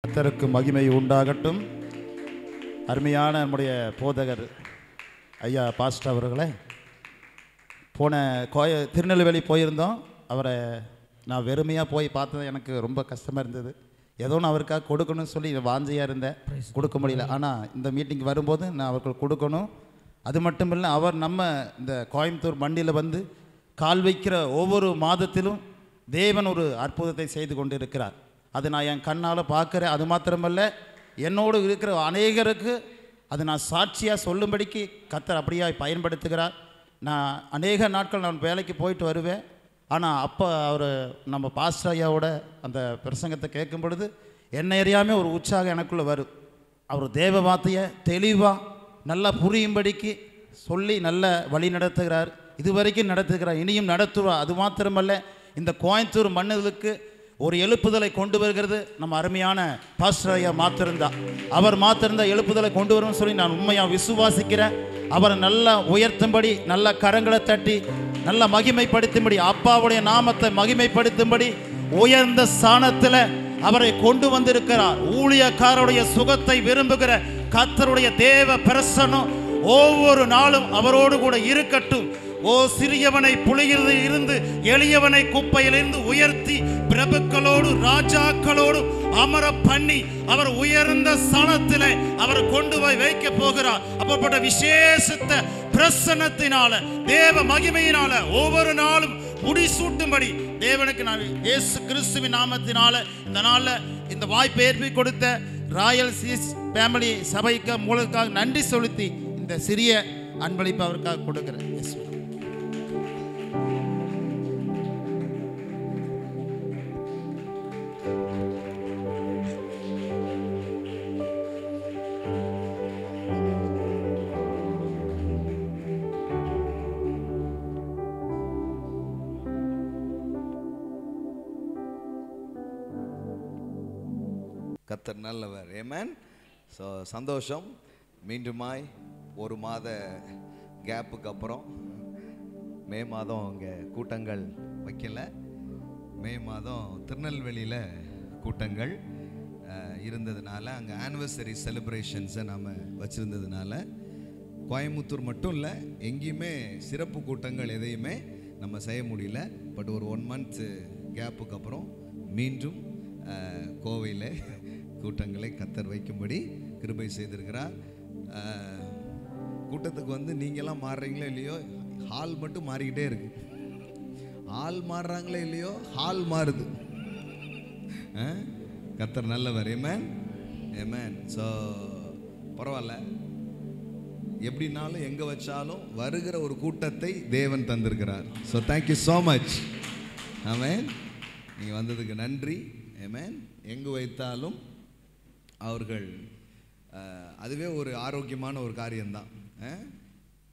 கர்த்தருக்கு மகிமை உண்டாகட்டும். அருமையான நம்முடைய போதகர் ஐயா பாஸ்டர் அவர்களே, போன திருநெல்வேலி போயிருந்தோம். அவரை நான் வெறுமையாக போய் பார்த்தது எனக்கு ரொம்ப கஷ்டமாக இருந்தது. ஏதோ நான் அவருக்காக கொடுக்கணும்னு சொல்லி வாஞ்சியாக இருந்தேன், கொடுக்க முடியல. ஆனால் இந்த மீட்டிங் வரும்போது நான் அவருக்கு கொடுக்கணும். அது மட்டும் இல்லை, அவர் நம்ம இந்த கோயம்புத்தூர் மண்டியில் வந்து கால் வைக்கிற ஒவ்வொரு மாதத்திலும் தேவன் ஒரு அற்புதத்தை செய்து கொண்டு இருக்கிறார். அது நான் என் கண்ணால் பார்க்குறேன். அது மாத்திரமல்ல, என்னோடு இருக்கிற அநேகருக்கு அது நான் சாட்சியாக சொல்லும்படிக்கு கர்த்தர் அப்படியே பயன்படுத்துகிறார். நான் அநேக நாட்கள் நான் வேலைக்கு போயிட்டு வருவேன். ஆனால் அப்போ அவர் நம்ம பாஸ்டர் ஐயாவோட அந்த பிரசங்கத்தை கேட்கும் பொழுது என்ன அறியாமே ஒரு உற்சாகம் எனக்குள்ளே வரும். அவர் தேவ வார்த்தையை தெளிவாக நல்லா புரியும்படிக்கு சொல்லி நல்ல வழி நடத்துகிறார். இதுவரைக்கும் நடத்துகிறார், இனியும் நடத்துவார். அது மாத்திரமல்ல, இந்த கோயம்புத்தூர் மண்ணுகளுக்கு ஒரு எழுப்புதலை கொண்டு வருகிறது நம்ம அருமையான பாஸ்டர் ஐயா மாத்திருந்தா. அவர் மாத்திருந்தா எழுப்புதலை கொண்டு வரும்னு சொல்லி நான் உண்மையாக விசுவாசிக்கிறேன். அவரை நல்லா உயர்த்தும்படி, நல்ல கரங்களை தட்டி நல்ல மகிமைப்படுத்தும்படி, அப்பாவுடைய நாமத்தை மகிமைப்படுத்தும்படி உயர்ந்த ஸ்தானத்தில் அவரை கொண்டு வந்திருக்கிறார். ஊழியக்காரருடைய சுகத்தை விரும்புகிற கர்த்தருடைய தேவ பிரசன்னம் ஒவ்வொரு நாளும் அவரோடு கூட இருக்கட்டும். ஓ, சிறியவனை புலியில் இருந்து எளியவனை குப்பையிலிருந்து உயர்த்தி பிரபுக்களோடு ராஜாக்களோடு அமர பண்ணி அவர் உயர்ந்த ஸ்தானத்திலே அவர் கொண்டு போய் வைக்க போகிறார். அப்பப்பட்ட விசேஷத்த பிரசன்னத்தினால, தேவ மகிமையினால ஒவ்வொரு நாளும் முடிசூட்டும்படி தேவனுக்கு நான் இயேசு கிறிஸ்துவின் நாமத்தினால இந்த நாளில் இந்த வாய்ப்பை ஏற்பி கொடுத்த ராயல் சீஸ் ஃபேமிலி சபைக்கு மூலத்துக்காக நன்றி செலுத்தி இந்த சிறிய அன்பளிப்பு அவருக்காக கொடுக்கிறேன். கர்த்தர் நல்லவர். ஆமென். ஸோ சந்தோஷம். மீண்டுமாய் ஒரு மாத கேப்புக்கு அப்புறம் மே மாதம் இங்கே கூட்டங்கள் வைக்கல. மே மாதம் திருநெல்வேலியில் கூட்டங்கள் இருந்ததுனால, அங்கே ஆனிவர்சரி செலிப்ரேஷன்ஸை நாம் வச்சுருந்ததுனால, கோயம்புத்தூர் மட்டும் இல்லை, எங்கேயுமே சிறப்பு கூட்டங்கள் எதையுமே நம்ம செய்ய முடியல. பட் ஒரு 1 month கேப்புக்கு அப்புறம் மீண்டும் கோவையில் கூட்டங்களை கர்த்தர் வைக்கும்படி கிருபை செய்திருக்கிறார். கூட்டத்துக்கு வந்து நீங்கள்லாம் மாறுறீங்களோ இல்லையோ, ஹால் மட்டும் மாறிக்கிட்டே இருக்கு. ஹால் மாறுறாங்களோ இல்லையோ, ஹால் மாறுது. கர்த்தர் நல்லவர். ஆமென், ஆமென். ஸோ பரவாயில்ல, எப்படினாலும் எங்கே வச்சாலும் வருகிற ஒரு கூட்டத்தை தேவன் தந்திருக்கிறார். So thank you so much. Amen. நீங்கள் வந்ததுக்கு நன்றி. ஆமென். எங்கு வைத்தாலும் அவர்கள் அதுவே ஒரு ஆரோக்கியமான ஒரு காரியம்தான்.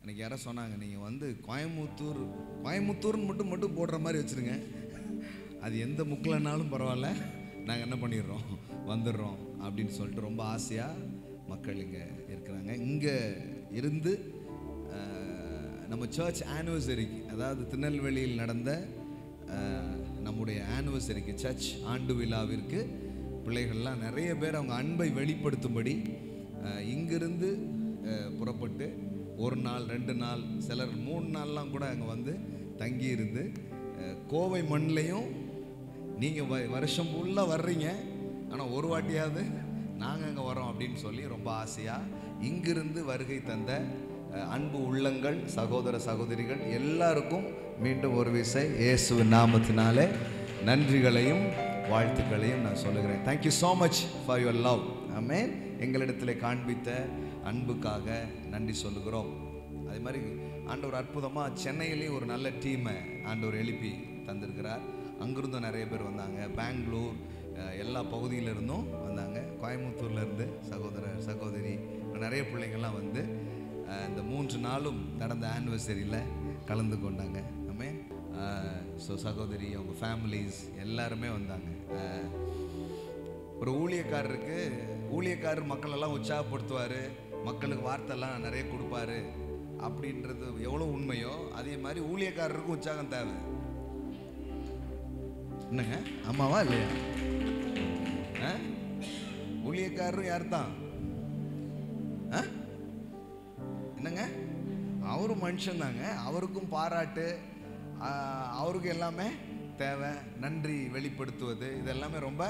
எனக்கு யாரோ சொன்னாங்க, நீங்கள் வந்து கோயம்புத்தூர்னு மட்டும் போடுற மாதிரி வச்சுருங்க, அது எந்த முக்கிலனாலும் பரவாயில்ல, நாங்கள் என்ன பண்ணிடுறோம், வந்துடுறோம் அப்படின்னு சொல்லிட்டு ரொம்ப ஆசையாக மக்கள் இங்கே இருக்கிறாங்க. இங்கே இருந்து நம்ம சர்ச் ஆனிவர்சரிக்கு, அதாவது திருநெல்வேலியில் நடந்த நம்முடைய ஆனிவர்சரிக்கு, சர்ச் ஆண்டு விழாவிற்கு பிள்ளைகள்லாம் நிறைய பேர் அவங்க அன்பை வெளிப்படுத்தும்படி இங்கிருந்து புறப்பட்டு 1 நாள் 2 நாள், சிலர் 3 நாள்லாம் கூட அங்கே வந்து தங்கி இருந்து, கோவை மண்ணிலையும் நீங்கள் வருஷம் ஃபுல்லாக வர்றீங்க, ஆனால் ஒரு வாட்டியாவது நாங்கள் அங்கே வரோம் அப்படின்னு சொல்லி ரொம்ப ஆசையாக இங்கிருந்து வருகை தந்த அன்பு உள்ளங்கள், சகோதர சகோதரிகள் எல்லாருக்கும் மீண்டும் ஒரு விசை இயேசுவின் நாமத்தினாலே நன்றிகளையும் வாழ்த்துக்களையும் நான் சொல்லுகிறேன். Thank you so much for your love. Amen. எங்களிடத்தில் காண்பித்த அன்புக்காக நன்றி சொல்லுகிறோம். அதே மாதிரி ஆண்டவர் அற்புதமாக சென்னையிலேயும் ஒரு நல்ல டீமை ஆண்டவர் எழுப்பி தந்திருக்கிறார். அங்கிருந்தும் நிறைய பேர் வந்தாங்க, பெங்களூர் எல்லா பகுதியிலிருந்தும் வந்தாங்க, கோயம்புத்தூர்லேருந்து சகோதரர் சகோதரி நிறைய பிள்ளைங்கள்லாம் வந்து இந்த 3 நாளும் நடந்த ஆனிவர்சரியில் கலந்து கொண்டாங்க. ஆமென். ஸோ சகோதரி, அவங்க ஃபேமிலிஸ் எல்லாருமே வந்தாங்க. ஒரு ஊழியக்காரர் மக்களெல்லாம் உற்சாகப்படுத்துவார், மக்களுக்கு வார்த்தைலாம் நிறைய கொடுப்பாரு அப்படின்றது எவ்வளோ உண்மையோ, அதே மாதிரி ஊழியக்காரருக்கும் உற்சாகம் தேவை. என்னங்க, ஆமாவா இல்லையா? ஊழியக்காரரும் யார் தான்? என்னங்க, அவரும் மனுஷன் தாங்க. அவருக்கும் பாராட்டு, அவருக்கு எல்லாமே தேவை. நன்றி வெளிப்படுத்துவது இது எல்லாமே ரொம்ப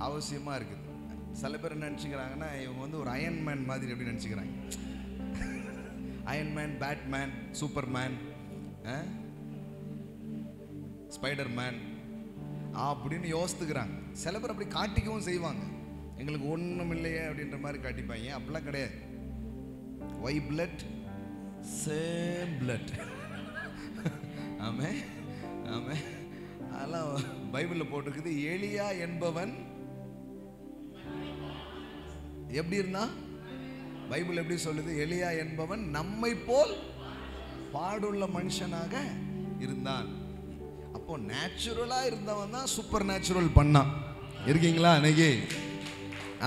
அவசியமாக இருக்குது. சில பேர் என்ன நினச்சிக்கிறாங்கன்னா, இவங்க வந்து ஒரு அயன்மேன் மாதிரி எப்படி நினச்சிக்கிறாங்க. அயன்மேன், பேட்மேன், சூப்பர்மேன், ஸ்பைடர்மேன் அப்படின்னு யோசித்துக்கிறாங்க. சில பேர் அப்படி காட்டிக்கவும் செய்வாங்க. எங்களுக்கு ஒன்றும் இல்லையே அப்படின்ற மாதிரி காட்டிப்பாங்க. அப்படிலாம் கிடையாது. Why blood same blood. ஆமே ஆமே. அதெல்லாம் பைபிளில் போட்டிருக்குது. எலியா என்பவன் எப்படி இருந்தா? பைபிள் எப்படி சொல்லுது? எலியா என்பவன் நம்மை போல் பாடுள்ள மனுஷனாக இருந்தான். அப்போ நேச்சுரலா இருந்தவன் தான் சூப்பர் நேச்சுரல் பண்ணான். இருக்கீங்களா இன்னைக்கு?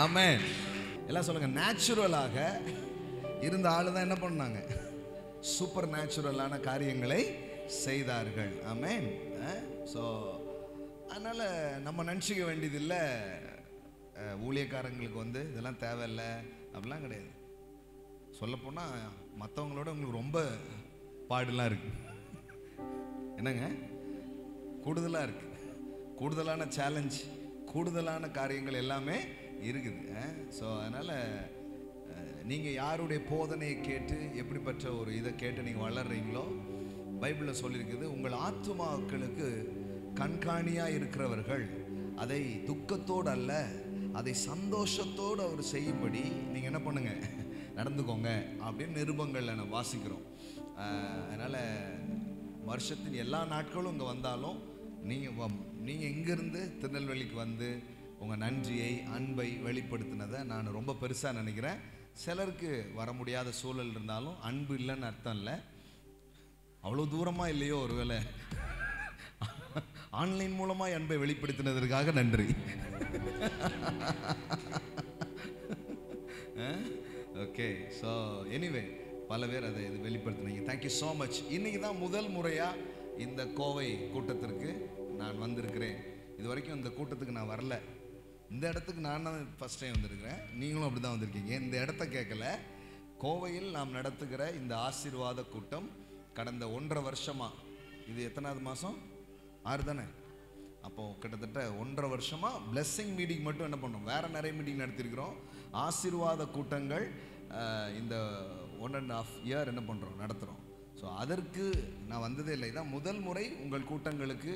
ஆமென். எல்லாம் சொல்லுங்க. நேச்சுரலாக இருந்த ஆளு தான் என்ன பண்ணாங்க? சூப்பர் நேச்சுரலான காரியங்களை செய்தார்கள். ஆமென். ஸோ அதனால நம்ம நினச்சிக்க வேண்டியதில்லை ஊழியக்காரங்களுக்கு வந்து இதெல்லாம் தேவையில்லை அப்படிலாம் கிடையாது. சொல்லப்போனால் மற்றவங்களோட உங்களுக்கு ரொம்ப பாடுலாம் இருக்கு. என்னங்க, கூடுதலாக இருக்கு. கூடுதலான சேலஞ்ச், கூடுதலான காரியங்கள் எல்லாமே இருக்குது. ஸோ அதனால் நீங்கள் யாருடைய போதனையை கேட்டு எப்படிப்பட்ட ஒரு இதை கேட்டு நீங்கள் வளர்றீங்களோ, பைபிளில் சொல்லியிருக்குது, உங்கள் ஆத்துமாக்களுக்கு கண்காணியாக இருக்கிறவர்கள் அதை துக்கத்தோடு அல்ல, அதை சந்தோஷத்தோடு அவர் செய்யும்படி நீங்கள் என்ன பண்ணுங்க, நடந்துக்கோங்க அப்படின்னு நிருபங்களில் நம்ம வாசிக்கிறோம். அதனால் வருஷத்தின் எல்லா நாட்களும் இங்கே வந்தாலும் நீங்கள் இங்கேருந்து திருநெல்வேலிக்கு வந்து உங்கள் நன்றியை, அன்பை வெளிப்படுத்தினதை நான் ரொம்ப பெருசாக நினைக்கிறேன். சிலருக்கு வர முடியாத சூழல் இருந்தாலும் அன்பு இல்லைன்னு அர்த்தம் இல்லை. அவ்வளோ தூரமாக இல்லையோ, ஒருவேளை ஆன்லைன் மூலமாக அன்பை வெளிப்படுத்தினதற்காக நன்றி. ஓகே. ஸோ எனிவே பல பேர் அதை இது வெளிப்படுத்தினீங்க. Thank you so much. இன்றைக்கி தான் முதல் முறையாக இந்த கோவை கூட்டத்திற்கு நான் வந்திருக்கிறேன். இது வரைக்கும் இந்த கூட்டத்துக்கு நான் வரல. இந்த இடத்துக்கு நான் தான் ஃபஸ்ட் டைம் வந்திருக்கிறேன். நீங்களும் அப்படி தான் வந்திருக்கீங்க. இந்த இடத்த கேட்கல. கோவையில் நாம் நடத்துகிற இந்த ஆசீர்வாத கூட்டம் கடந்த 1.5 வருஷமாக, இது எத்தனாவது மாதம்? 6 தானே? அப்போது கிட்டத்தட்ட 1.5 வருஷமாக பிளெஸ்ஸிங் மீட்டிங் மட்டும் என்ன பண்ணோம், வேறு நிறைய மீட்டிங் நடத்திருக்கிறோம். ஆசீர்வாத கூட்டங்கள் இந்த 1.5 இயர் என்ன பண்ணுறோம், நடத்துகிறோம். ஸோ அதற்கு நான் வந்ததே இல்லை. இதான் முதல் முறை உங்கள் கூட்டங்களுக்கு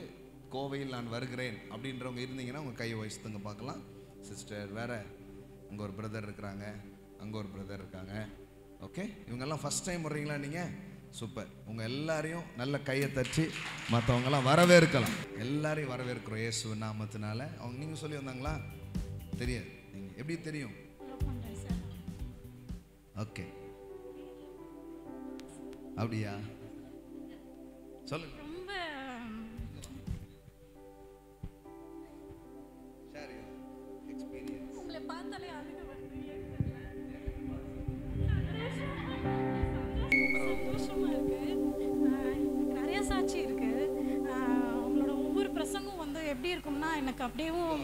கோவையில் நான் வருகிறேன் அப்படின்றவங்க இருந்தீங்கன்னா உங்கள் கையை வயசுங்க பார்க்கலாம். சிஸ்டர் வேறு, அங்கே ஒரு பிரதர் இருக்கிறாங்க, அங்கே ஒரு பிரதர் இருக்காங்க. ஓகே, இவங்கெல்லாம் ஃபஸ்ட் டைம் வர்றீங்களா நீங்கள்? சூப்பர். உங்கள் எல்லாரையும் நல்ல கையை தச்சு மற்றவங்கெல்லாம் வரவேற்கலாம். எல்லாரையும் வரவேற்கிறோம் இயேசு நாமத்தினால. அவங்க நீங்கள் சொல்லி வந்தாங்களா? தெரியாது. நீங்கள் எப்படி தெரியும்? ஓகே, அப்படியா? சொல்லுங்க. எப்படி இருக்கும்னா எனக்கு அப்படியேவும்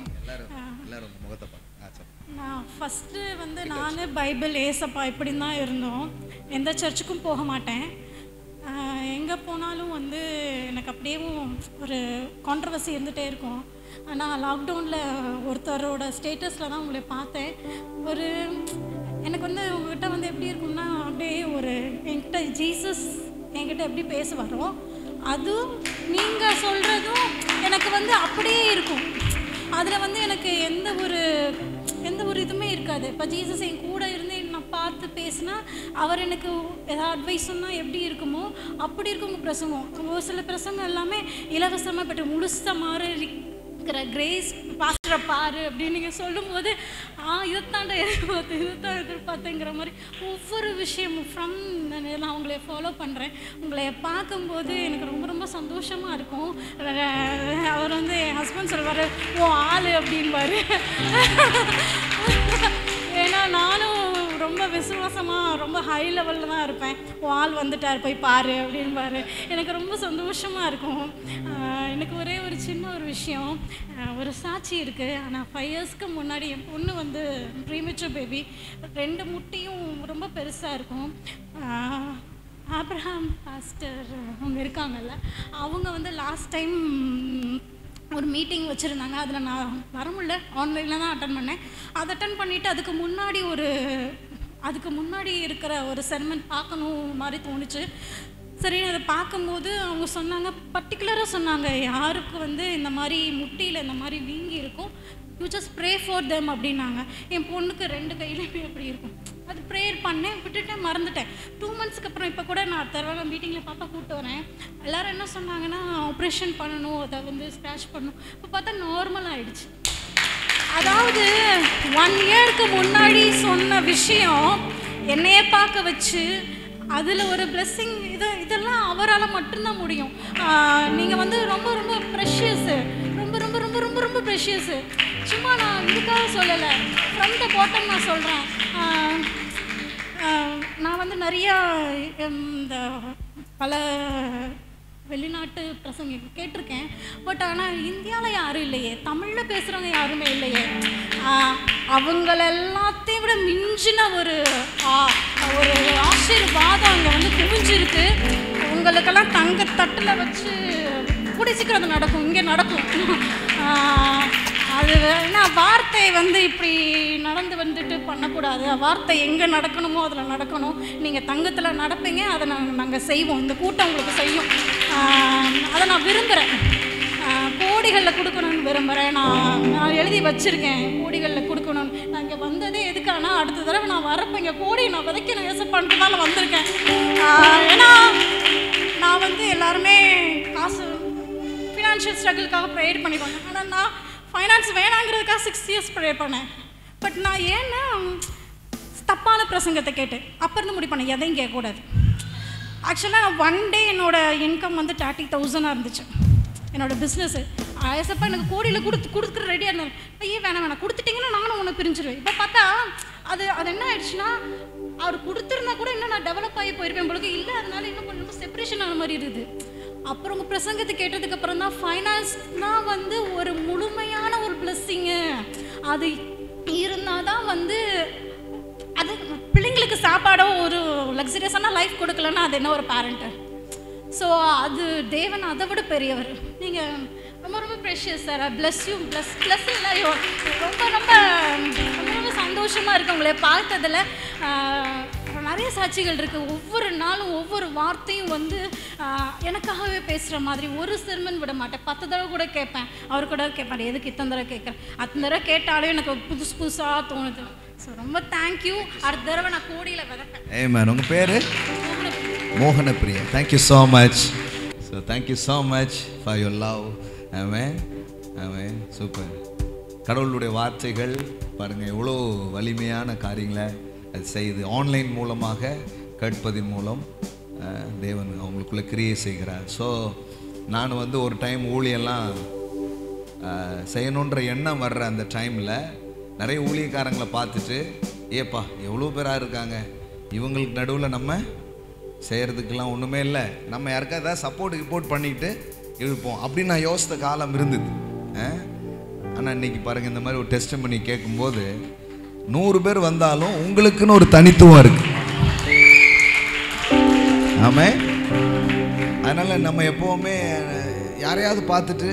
நான் ஃபஸ்ட்டு வந்து நான் பைபிள், ஏசப்பா இப்படி தான் இருந்தோம். எந்த சர்ச்சுக்கும் போக மாட்டேன். எங்கே போனாலும் வந்து எனக்கு அப்படியேவும் ஒரு கான்ட்ரவர்சி இருந்துகிட்டே இருக்கும். ஆனால் லாக்டவுனில் ஒருத்தரோட ஸ்டேட்டஸில் தான் உங்களை பார்த்தேன். ஒரு எனக்கு வந்து உங்கள்கிட்ட வந்து எப்படி இருக்கும்னா, அப்படியே ஒரு என்கிட்ட ஜீசஸ் என்கிட்ட எப்படி பேசுவாரோ அதுவும் நீங்கள் சொல்கிறதும் எனக்கு வந்து அப்படியே இருக்கும். அதில் வந்து எனக்கு எந்த ஒரு இதுவுமே இருக்காது. இப்போ ஜீசஸ் என் கூட இருந்து நான் பார்த்து பேசினா அவர் எனக்கு ஏதாவது அட்வைஸ் சொன்னால் எப்படி இருக்குமோ அப்படி இருக்கும் உங்கள் பிரசங்கம். ஒரு சில பிரசங்கம் எல்லாமே இலவசமாக பெற்று முழுசாக மாறி இருக்கிற கிரேஸ் பாஸ்டரை பாரு அப்படின்னு நீங்கள் சொல்லும்போது இதைத்தாண்ட எதிர்பார்த்தேங்கிற மாதிரி ஒவ்வொரு விஷயமும் நான் உங்களை ஃபாலோ பண்ணுறேன். உங்களை பார்க்கும்போது எனக்கு ரொம்ப ரொம்ப சந்தோஷமாக இருக்கும். அவர் வந்து என் ஹஸ்பண்ட் சொல்வார், ஓ ஆள் அப்படின்பாரு. ஏன்னா நானும் ரொம்ப விசுவாசமாக ரொம்ப ஹை லெவலில் தான் இருப்பேன். ஆள் வந்துட்டார் போய் பாரு அப்படின்பாரு. எனக்கு ரொம்ப சந்தோஷமாக இருக்கும். எனக்கு ஒரே ஒரு சின்ன ஒரு விஷயம், ஒரு சாட்சி இருக்குது. ஆனால் 5 இயர்ஸ்க்கு முன்னாடி என் பொண்ணு வந்து ப்ரீமெச்சூர் பேபி, 2 முட்டியும் ரொம்ப பெருசாக இருக்கும். ஆப்ரஹாம் பாஸ்டர் அவங்க இருக்காங்கல்ல, அவங்க வந்து லாஸ்ட் டைம் ஒரு மீட்டிங் வச்சுருந்தாங்க. அதில் நான் வர முடியல, ஆன்லைனில் தான் அட்டன் பண்ணேன். அதை அட்டன் பண்ணிவிட்டு அதுக்கு முன்னாடி இருக்கிற ஒரு செர்மன் பார்க்கணும் மாதிரி தோணுச்சு. சரி, அதை பார்க்கும்போது அவங்க சொன்னாங்க, பர்டிகுலராக சொன்னாங்க, யாருக்கு வந்து இந்த மாதிரி முட்டியில் இந்த மாதிரி வீங்கி இருக்கும், you just pray for them அப்படின்னாங்க. என் பொண்ணுக்கு 2 கையிலையுமே அப்படி இருக்கும். அது ப்ரேயர் பண்ணேன், விட்டுட்டேன், மறந்துட்டேன். 2 மந்த்ஸ்க்கு அப்புறம் இப்போ கூட நான் தடவை மீட்டிங்கில் பாப்பா கூப்பிட்டு வரேன். எல்லோரும் என்ன சொன்னாங்கன்னா, ஆப்ரேஷன் பண்ணணும், அதை வந்து ஸ்க்ராட்ச் பண்ணணும். இப்போ பார்த்தா நார்மல் ஆகிடுச்சு. அதாவது 1 இயருக்கு முன்னாடி சொன்ன விஷயம் என்னையே பார்க்க வச்சு அதில் ஒரு பிளெஸ்ஸிங், இதெல்லாம் அவரால் மட்டும்தான் முடியும். நீங்கள் வந்து ரொம்ப ரொம்ப ப்ரெஷியஸு, ரொம்ப ரொம்ப ரொம்ப ரொம்ப ரொம்ப ப்ரெஷியஸு. சும்மா நான் இதுக்காக சொல்லலை, ஃப்ரம் த பாட்டம் நான் சொல்கிறேன். நான் வந்து நிறையா இந்த பல வெளிநாட்டு பிரசங்க கேட்டிருக்கேன். பட் ஆனால் இந்தியாவில் யாரும் இல்லையே, தமிழில் பேசுகிறவங்க யாருமே இல்லையே. அவங்கள எல்லாத்தையும் விட மிஞ்சின ஒரு ஆசீர்வாதம் அங்கே வந்து குவிஞ்சிருக்கு. உங்களுக்கெல்லாம் தங்க தட்டில் வச்சு கூடி சீக்கிரம் அது நடக்கும், இங்கே நடக்கும். அது ஏன்னா வார்த்தை வந்து இப்படி நடந்து வந்துட்டு பண்ணக்கூடாது. வார்த்தை எங்கே நடக்கணுமோ அதில் நடக்கணும். நீங்கள் தங்கத்தில் நடப்பீங்க, அதை நாங்கள் செய்வோம், இந்த கூட்டம் உங்களுக்கு செய்யும். அதை நான் விரும்புகிறேன், கோடிகளில் கொடுக்கணும்னு விரும்புகிறேன். நான் எழுதி வச்சுருக்கேன், கோடிகளில் கொடுக்கணும்னு. நான் இங்கே வந்ததே எதுக்கானா, அடுத்த தடவை நான் வரப்போ இங்கே கோடி நான் விதைக்கணும் ஏசப்பான்ட்டு தான் நான் வந்திருக்கேன். ஏன்னா நான் வந்து எல்லாருமே காசு ஃபினான்ஷியல் ஸ்ட்ரகிளுக்காக ப்ரேயர் பண்ணிடுவாங்க. ஆனால் நான் ஃபைனான்ஸ் வேணாங்கிறதுக்காக 6 இயர்ஸ் ப்ரேயர் பண்ணேன். பட் நான் ஏன்னா தப்பான பிரசங்கத்தை கேட்டு அப்போ இருந்து முடிவு பண்ணேன், எதையும் கேட்கக்கூடாது. ஆக்சுவலாக 1 டே என்னோடய இன்கம் வந்து 30,000 இருந்துச்சு, என்னோடய பிஸ்னஸ்ஸு. ஏசப்பா எனக்கு கோடியில் கொடுக்குற ரெடியாக இருந்தேன். ஐயே வேணாம் கொடுத்துட்டிங்கன்னா நானும் உனக்கு பிரிஞ்சிருவேன். இப்போ பார்த்தா அது என்ன ஆயிடுச்சுன்னா, அவர் கொடுத்துருந்தா கூட இன்னும் நான் டெவலப் ஆகி போயிருப்பேன் உங்களுக்கு. இல்லை, அதனால இன்னும் கொஞ்சம் செப்பரேஷன் ஆன மாதிரி இருக்குது. அப்புறம் உங்கள் பிரசங்கத்தை கேட்டதுக்கப்புறம் தான் ஃபைனான்ஸ்னால் வந்து ஒரு முழுமையான ஒரு பிளெஸ்ஸிங்கு. அது இருந்தால் தான் வந்து அது பிள்ளைங்களுக்கு சாப்பாடோ ஒரு லக்ஸரியஸான லைஃப் கொடுக்கலன்னா அது என்ன ஒரு பேரண்ட்டு. ஸோ அது தேவன் அதை விட பெரியவர். நீங்கள் ரொம்ப ரொம்ப precious sir. Bless you, plus இல்லையோ, ரொம்ப ரொம்ப ரொம்ப ரொம்ப சந்தோஷமாக இருக்குது உங்களை பார்த்ததில். நிறைய சாட்சிகள் இருக்குது. ஒவ்வொரு நாளும் ஒவ்வொரு வார்த்தையும் வந்து எனக்காகவே பேசுகிற மாதிரி. ஒரு செர்மன் விட மாட்டேன், 10 தடவை கூட கேட்பேன். அவர் கூட கேட்பாரு, எதுக்கு இத்தனை தடவை கேட்குறேன். அத்தனை தடவை கேட்டாலும் எனக்கு புதுசாக தோணுது. ஸோ ரொம்ப தேங்க்யூ. அடுத்த தடவை நான் கோடியில் விதைப்பேன். ஆமென். உங்கள் பேர்? Mohanapriya. Thank you so much. So thank you so much for your love. Amen, amen. Super. கடவுளுடைய வார்த்தைகள் பாருங்கள் எவ்வளோ வலிமையான காரியங்களை அது செய்யுது. ஆன்லைன் மூலமாக கேட்பதின் மூலம் தேவன் அவங்களுக்குள்ளே கிரியை செய்கிறார். ஸோ நான் வந்து ஒரு டைம் ஊழியெல்லாம் செய்யணுன்ற எண்ணம் வர்ற அந்த டைமில் நிறைய ஊழியக்காரங்களை பார்த்துட்டு, ஏப்பா எவ்வளோ பேராக இருக்காங்க, இவங்களுக்கு நடுவில் நம்ம செய்கிறதுக்கெல்லாம் ஒன்றுமே இல்லை, நம்ம யாருக்கா ஏதாவது சப்போர்ட் பண்ணிக்கிட்டு இருப்போம் அப்படின்னு நான் யோசித்த காலம் இருந்தது. ஆனால் இன்றைக்கி பாருங்கள், இந்த மாதிரி ஒரு டெஸ்ட் பண்ணி கேட்கும்போது 100 பேர் வந்தாலும் உங்களுக்குன்னு ஒரு தனித்துவம் இருக்குது. ஆமாம். அதனால் நம்ம எப்போவுமே யாரையாவது பார்த்துட்டு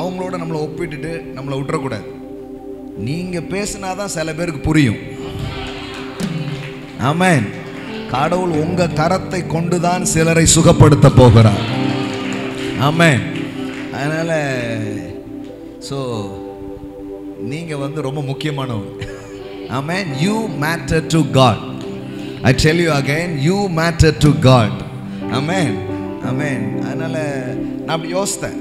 அவங்களோட நம்மளை ஒப்பிட்டுட்டு நம்மளை விட்டுறக்கூடாது. நீங்கள் பேசினாதான் சில பேருக்கு புரியும். ஆமென். கடவுள் உங்கள் கரத்தை கொண்டு தான் சிலரை சுகப்படுத்த போகிறார். ஆமென். அதனால் ஸோ நீங்கள் வந்து ரொம்ப முக்கியமானவங்க. Amen. You matter to God. I tell you again, you matter to God. Amen. Amen. அதனால் நான் அப்படி யோசித்தேன்,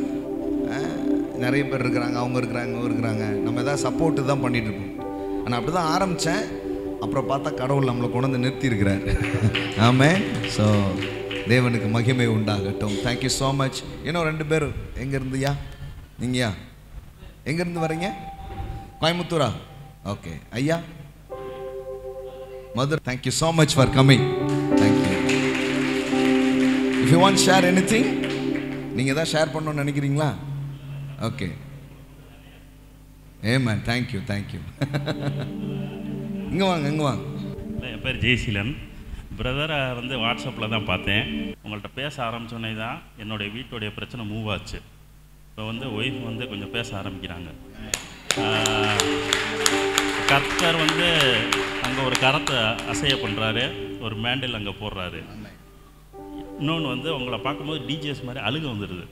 நிறைய பேர் இருக்கிறாங்க, அவங்க இருக்கிறாங்க, நம்ம எதாவது சப்போர்ட்டு தான் பண்ணிகிட்ருப்போம். ஆனால் அப்படி தான் ஆரம்பித்தேன். அப்புறம் பார்த்தா கடவுள் நம்மளை கொண்டு வந்து நிறுத்தியிருக்கிறார். ஆமென். ஸோ தேவனுக்கு மகிமை உண்டாகட்டும். Thank you so much. இன்னும் 2 பேர் எங்கேருந்துயா? நீங்கயா எங்கேருந்து வரீங்க? கோயம்புத்தூரா? ஓகே. ஐயா Mother, thank you so much for coming. Thank you. If you want to share anything, நீங்க ஏதாவது ஷேர் பண்ணணும்னு நினைக்கிறீங்களா? Okay. Amen. Thank you. Thank you. இங்க வாங்க. என் பேர் ஜெய்சீலன். பிரதரை வந்து வாட்ஸ்அப்பில் தான் பார்த்தேன். உங்கள்கிட்ட பேச ஆரம்பித்தோன்னே தான் என்னுடைய வீட்டுடைய பிரச்சனை மூவ் ஆச்சு. இப்போ வந்து ஒய்ஃப் வந்து கொஞ்சம் பேச ஆரம்பிக்கிறாங்க. கர்த்தர் வந்து அங்கே ஒரு கரத்தை அசைய பண்ணுறாரு, ஒரு மேண்டில் அங்கே போடுறாரு. இன்னொன்று வந்து உங்களை பார்க்கும்போது டிஜிஎஸ் மாதிரி அழுக வந்துடுது.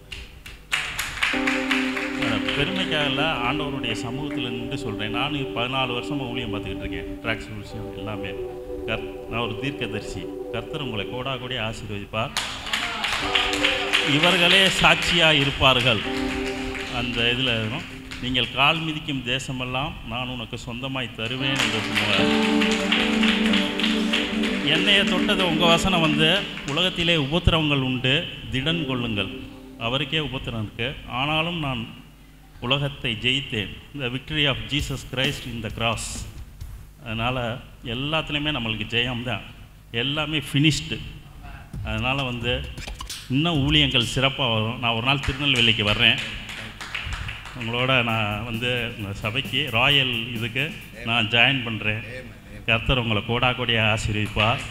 பெருமைக்காக இல்லை, ஆண்டவருடைய சமூகத்தில் நின்று சொல்கிறேன். நான் 14 வருஷமாக ஊழியம் பார்த்துக்கிட்டு இருக்கேன். ட்ராக்ஸ் விஷயம் எல்லாமே. நான் ஒரு தீர்க்கதரிசி. கர்த்தர் உங்களை கோடா கோடி ஆசீர்வதிப்பார். இவர்களே சாட்சியாக இருப்பார்கள். அந்த இதில் நீங்கள் கால் மிதிக்கும் தேசமெல்லாம் நான் உனக்கு சொந்தமாய் தருவேன் என்று சொன்னார். என்னையை தொட்டது உங்கள் வசனம் வந்து உலகத்திலே உபத்திரவங்கள் உண்டு, திடன் கொள்ளுங்கள். அவருக்கே உபத்திரம் இருக்குது, ஆனாலும் நான் உலகத்தை ஜெயித்தேன். The victory of Jesus Christ in the cross. அதனால் எல்லாத்துலேயுமே நம்மளுக்கு ஜெயம் தான், எல்லாமே ஃபினிஷ்டு. அதனால் வந்து இன்னும் ஊழியங்கள் சிறப்பாக வரும். நான் ஒரு நாள் திருநெல்வேலிக்கு வர்றேன். உங்களோட நான் வந்து இந்த சபைக்கு ராயல் இதுக்கு நான் ஜாயின் பண்ணுறேன். கர்த்தர் உங்களை கோடா கோடியாக ஆசீர்வதிப்பார்.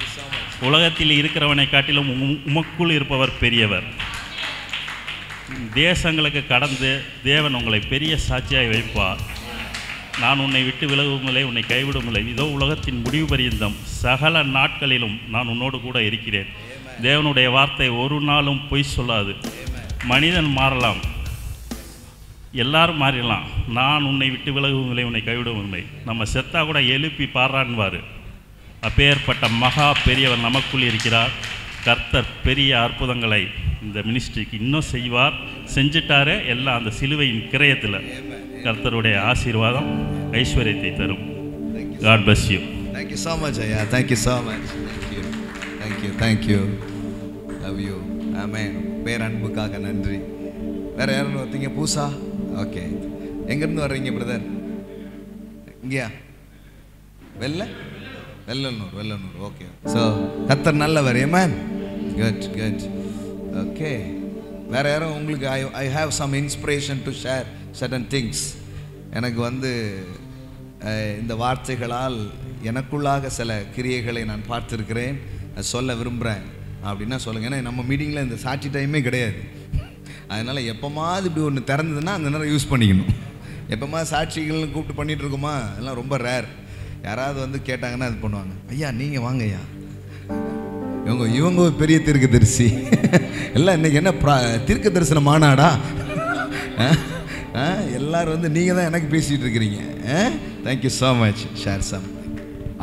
உலகத்தில் இருக்கிறவனை காட்டிலும் உமக்குள் இருப்பவர் பெரியவர். தேசங்களுக்கு கடந்து தேவன் உங்களை பெரிய சாட்சியாய் வைப்பார். நான் உன்னை விட்டு விலகவும் இல்லை, உன்னை கைவிடும் இல்லை. இதோ உலகத்தின் முடிவு பரியந்தம் சகல நாட்களிலும் நான் உன்னோடு கூட இருக்கிறேன். தேவனுடைய வார்த்தை ஒரு நாளும் பொய் சொல்லாது. மனிதன் மாறலாம், எல்லாரும் மாறிடலாம். நான் உன்னை விட்டு விலகவும் இல்லை, உன்னை கைவிடவும் இல்லை. நம்ம செத்தா கூட எழுப்பி பாடுறான்வார். அப்பேற்பட்ட மகா பெரியவர் நமக்குள் இருக்கிறார். கர்த்தர் பெரிய அற்புதங்களை இந்த மினிஸ்ட்ரிக்கு இன்னும் செய்வார், செஞ்சிட்டாரு. எல்லாம் அந்த சிலுவையின் கிரயத்தில் கர்த்தருடைய ஆசீர்வாதம் ஐஸ்வர்யத்தை தரும். God bless you. Thank you so much, ஐயா. Thank you so much. Thank you. Love you. Amen. பேரன்புக்காக நன்றி. வேற யாரும் ஒருத்தீங்க பூசா? ஓகே. எங்கேருந்து வர்றீங்க பிரதர்? இங்கேயா? வெள்ளனூர். ஓகே. ஸோ கர்த்தர் நல்லவர். Amen. Good. ஓகே. வேற யாரும் உங்களுக்கு I have some inspiration to share certain things. எனக்கு வந்து இந்த வார்த்தைகளால் எனக்குள்ளாக சில கிரியைகளை நான் பார்த்துருக்கிறேன், சொல்ல விரும்புகிறேன் அப்படின்னா சொல்லுங்கள். ஏன்னா நம்ம மீட்டிங்கில் இந்த சாட்சி டைமே கிடையாது. அதனால் எப்போமாவது இப்படி ஒன்று திறந்ததுன்னா அந்த நேரம் யூஸ் பண்ணிக்கணும். எப்போமா சாட்சிகள்னு கூப்பிட்டு பண்ணிகிட்டு இருக்கோமா, அதெல்லாம் ரொம்ப ரேர். யாராவது வந்து கேட்டாங்கன்னா அது பண்ணுவாங்க. ஐயா நீங்கள் வாங்க ஐயா, இவங்க பெரிய தீர்க்கதரிசி எல்லாம் இன்றைக்கி என்ன தீர்க்க தரிசன மாநாடா? எல்லாரும் வந்து நீங்கள் தான் எனக்கு பேசிகிட்டு இருக்கிறீங்க. Thank you so much. Share some.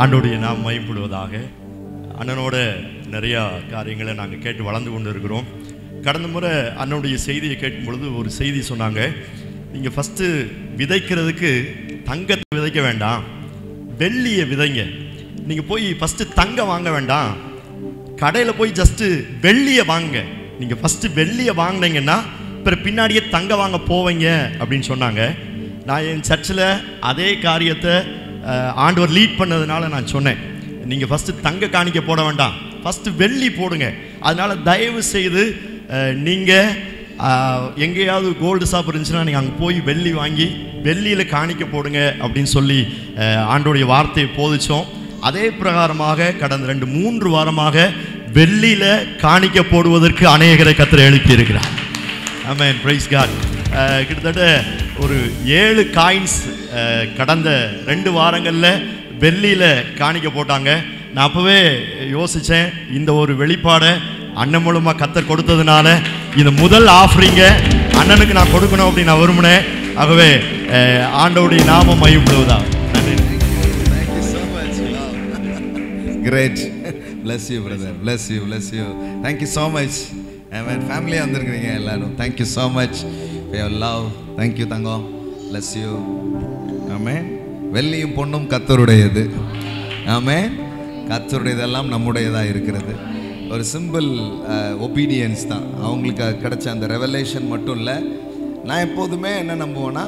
ஆண்டோடைய நாம் மகிமைப்படுவதாக. அண்ணனோட நிறையா காரியங்களை நாங்கள் கேட்டு வளர்ந்து கொண்டு இருக்கிறோம். கடந்த முறை அண்ணனுடைய செய்தியை கேட்கும் பொழுது ஒரு செய்தி சொன்னாங்க. நீங்கள் ஃபஸ்ட்டு விதைக்கிறதுக்கு தங்கத்தை விதைக்க வேண்டாம், வெள்ளியை விதைங்க. நீங்கள் போய் ஃபஸ்ட்டு தங்கம் வாங்க வேண்டாம், கடையில் போய் ஜஸ்ட்டு வெள்ளியை வாங்க. நீங்கள் ஃபஸ்ட்டு வெள்ளியை வாங்கினீங்கன்னா அப்புறம் பின்னாடியே தங்கம் வாங்க போவீங்க அப்படின்னு சொன்னாங்க. நான் என் சர்ச்சில் அதே காரியத்தை ஆண்டவர் லீட் பண்ணதுனால நான் சொன்னேன், நீங்கள் ஃபஸ்ட்டு தங்க காணிக்க போட வேண்டாம், ஃபஸ்ட்டு வெள்ளி போடுங்க. அதனால் தயவு செய்து நீங்கள் எங்கேயாவது கோல்டு ஷாப் இருந்துச்சுன்னா நீங்கள் அங்கே போய் வெள்ளி வாங்கி வெள்ளியில் காணிக்க போடுங்க அப்படின்னு சொல்லி ஆண்டோடைய வார்த்தையை போதிச்சோம். அதே பிரகாரமாக கடந்த 2-3 வாரமாக வெள்ளியில் காணிக்க போடுவதற்கு அநேகரை கர்த்தர் எழுப்பி இருக்கிறார். ஆமென். Praise God. கிட்டத்தட்ட ஒரு 7 காயின்ஸ் கடந்த 2 வாரங்களில் வெள்ளியில் காணிக்க போட்டாங்க. நான் அப்போவே யோசித்தேன், இந்த ஒரு வெளிப்பாடை அண்ணன் மூலமாக கர்த்தர் கொடுத்ததுனால இந்த முதல் ஆஃபரிங்க அண்ணனுக்கு நான் கொடுக்கணும் அப்படின்னு நான் விரும்பினேன். ஆகவே ஆண்டவருடைய நாமம் மகிமைப்படுவதா. நன்றி. Great. Bless you brother. Bless you. Thank you so much. Amen. Family வந்திருக்கீங்க எல்லாரும். Thank you so much for your love. Thank you Thangam. Bless you. Amen. வெள்ளியும் பொன்னும் கர்த்தருடையது. Amen. கர்த்தருடையதெல்லாம் நம்முடையதாக இருக்கிறது. ஒரு சிம்பிள் ஒபீடியன்ஸ் தான். அவங்களுக்கு கிடைச்ச அந்த ரெவலேஷன் மட்டும் இல்லை. நான் எப்போதுமே என்ன நம்புவேன்னா,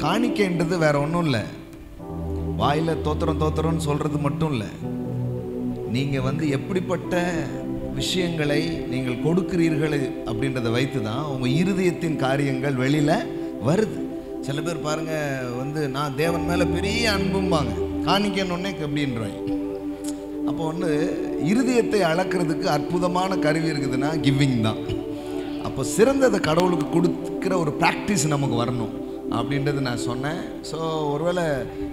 காணிக்கைன்றது வேற ஒன்றும் இல்லை, வாயில் தோத்திரம்னு சொல்கிறது மட்டும் இல்லை. நீங்கள் எப்படிப்பட்ட விஷயங்களை நீங்கள் கொடுக்கிறீர்கள் அப்படின்றத வைத்து தான் உங்கள் இருதயத்தின் காரியங்கள் வெளியில் வருது. சில பேர் பாருங்கள் நான் தேவன் மேலே பெரிய அன்பும்பாங்க, காணிக்கணுன்னே எப்படின்றாங்க. அப்போ இருதயத்தை அளக்கிறதுக்கு அற்புதமான கருவி இருக்குதுன்னா கிவிங் தான். அப்போ சிறந்ததை கடவுளுக்கு கொடுக்குற ஒரு ப்ராக்டிஸ் நமக்கு வரணும் அப்படின்றது நான் சொன்னேன். ஸோ ஒருவேளை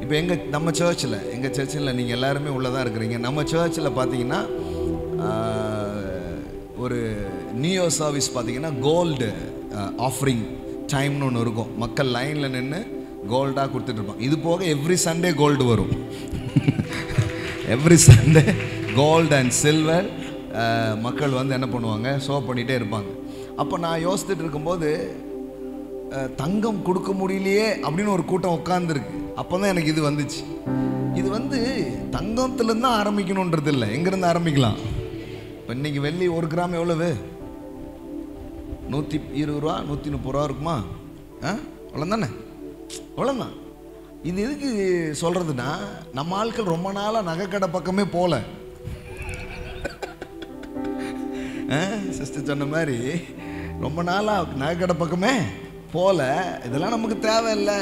இப்போ நம்ம எங்கள் சர்ச்சில் நீங்கள் எல்லாருமே உள்ளதாக இருக்கிறீங்க. நம்ம சர்ச்சில் பார்த்தீங்கன்னா ஒரு நியூ இயர் சர்வீஸ் பார்த்தீங்கன்னா கோல்டு ஆஃபரிங் டைம்னு ஒன்று இருக்கும். மக்கள் லைனில் நின்று கோல்டாக கொடுத்துட்ருப்பாங்க. இது போக எவ்ரி சண்டே கோல்டு வரும். Every Sunday gold and silver மக்கள் என்ன பண்ணுவாங்க, ஷோ பண்ணிகிட்டே இருப்பாங்க. அப்போ நான் யோசித்துட்டு இருக்கும்போது தங்கம் கொடுக்க முடியலையே அப்படின்னு ஒரு கூட்டம் உட்காந்துருக்கு. அப்போ தான் எனக்கு இது வந்துச்சு. இது தங்கத்துலேருந்து தான் ஆரம்பிக்கணுன்றது இல்லை, எங்கேருந்து ஆரம்பிக்கலாம். இப்போ இன்றைக்கி வெள்ளி 1 கிராம் எவ்வளவு? 120 ரூபா 130 ரூபா இருக்குமா? அவ்வளோதானே, அவ்வளோதான். இது எதுக்கு சொல்கிறதுனா, நம்ம ஆட்கள் ரொம்ப நாளாக நகைக்கடை பக்கமே போகல. சிஸ்டர் சொன்ன மாதிரி ரொம்ப நாளாக நகைக்கடை பக்கமே போகல. இதெல்லாம் நமக்கு தேவையில்லை,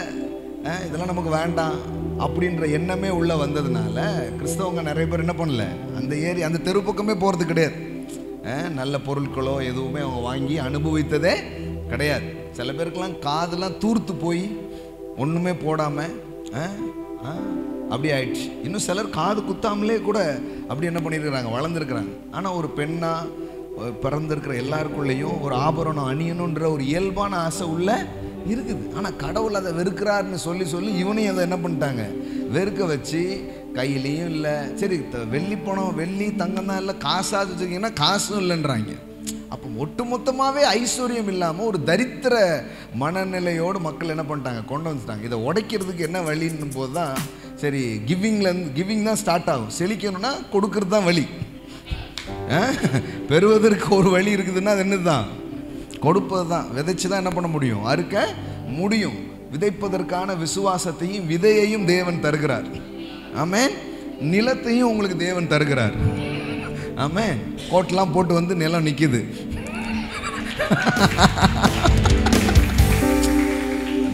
இதெல்லாம் நமக்கு வேண்டாம் அப்படின்ற எண்ணமே உள்ளே வந்ததுனால கிறிஸ்தவங்க நிறைய பேர் என்ன பண்ணல, அந்த தெரு பக்கமே போகிறது கிடையாது. நல்ல பொருட்களோ எதுவுமே அவங்க வாங்கி அனுபவித்ததே கிடையாது. சில பேருக்கெல்லாம் காதெல்லாம் தூர்த்து போய் ஒன்றுமே போடாமல் அப்படி ஆயிடுச்சு. இன்னும் சிலர் காது குத்தாமலே கூட அப்படி என்ன பண்ணியிருக்கிறாங்க, வளர்ந்துருக்குறாங்க. ஆனால் ஒரு பெண்ணாக பிறந்திருக்கிற எல்லாருக்குள்ளேயும் ஒரு ஆபரணம் அணியணுன்ற ஒரு இயல்பான ஆசை உள்ள இருக்குது. ஆனால் கடவுள் அதை வெறுக்கிறாருன்னு சொல்லி இவனையும் அதை என்ன பண்ணிட்டாங்க, வெறுக்க வச்சு கையிலையும் இல்லை. சரி, வெள்ளி பணம் வெள்ளி தங்கம் தான் இல்லை, காசாக வச்சுக்கிங்கன்னா காசும் இல்லைன்றாங்க. அப்போ ஒட்டுமொத்தமாகவே ஐஸ்வர்யம் இல்லாமல் ஒரு தரித்திர மனநிலையோடு மக்கள் என்ன பண்ணிட்டாங்க, கொண்டு வந்துட்டாங்க. இதை உடைக்கிறதுக்கு என்ன வழின்னும் போது தான் சரி கிவிங் தான் ஸ்டார்ட் ஆகும். செழிக்கணும்னா கொடுக்கறது தான் வழி. பெறுவதற்கு ஒரு வழி இருக்குதுன்னா அது என்ன தான், கொடுப்பது தான். விதைச்சு தான் என்ன பண்ண முடியும், அறுக்க முடியும். விதைப்பதற்கான விசுவாசத்தையும் விதையையும் தேவன் தருகிறார். ஆமென். நிலத்தையும் உங்களுக்கு தேவன் தருகிறார். ஆமென். கோட்டெல்லாம் போட்டு நிலம் நிற்கிது.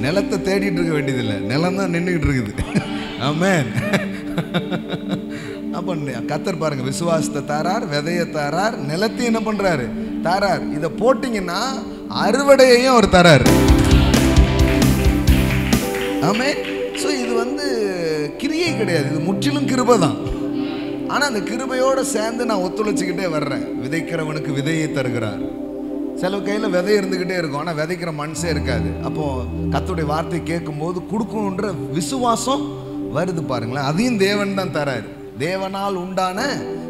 நிலத்தை தேடிட்டு இருக்க வேண்டியதில்லை, நிலம் தான் நின்றுக்கிட்டு இருக்குது. ஆமென். அப்போ கர்த்தர் பாருங்க, விசுவாசத்தை தாரார், விதையை தாரார், நிலத்தையும் என்ன பண்றாரு, தாரார். இதை போட்டீங்கன்னா அறுவடையையும் அவர் தரார். ஆமென். ஸோ இது கிரியை கிடையாது, இது முற்றிலும் கிருபை தான். ஆனால் அந்த கிருபையோடு சேர்ந்து நான் ஒத்துழைச்சிக்கிட்டே வர்றேன். விதைக்கிறவனுக்கு விதையை தருகிறார். சில கையில் விதை இருந்துக்கிட்டே இருக்கும், ஆனால் விதைக்கிற மனசே இருக்காது. அப்போது கர்த்தருடைய வார்த்தை கேட்கும்போது கொடுக்கணுன்ற விசுவாசம் வருது பாருங்களேன். அதையும் தேவன் தான் தரார். தேவனால் உண்டான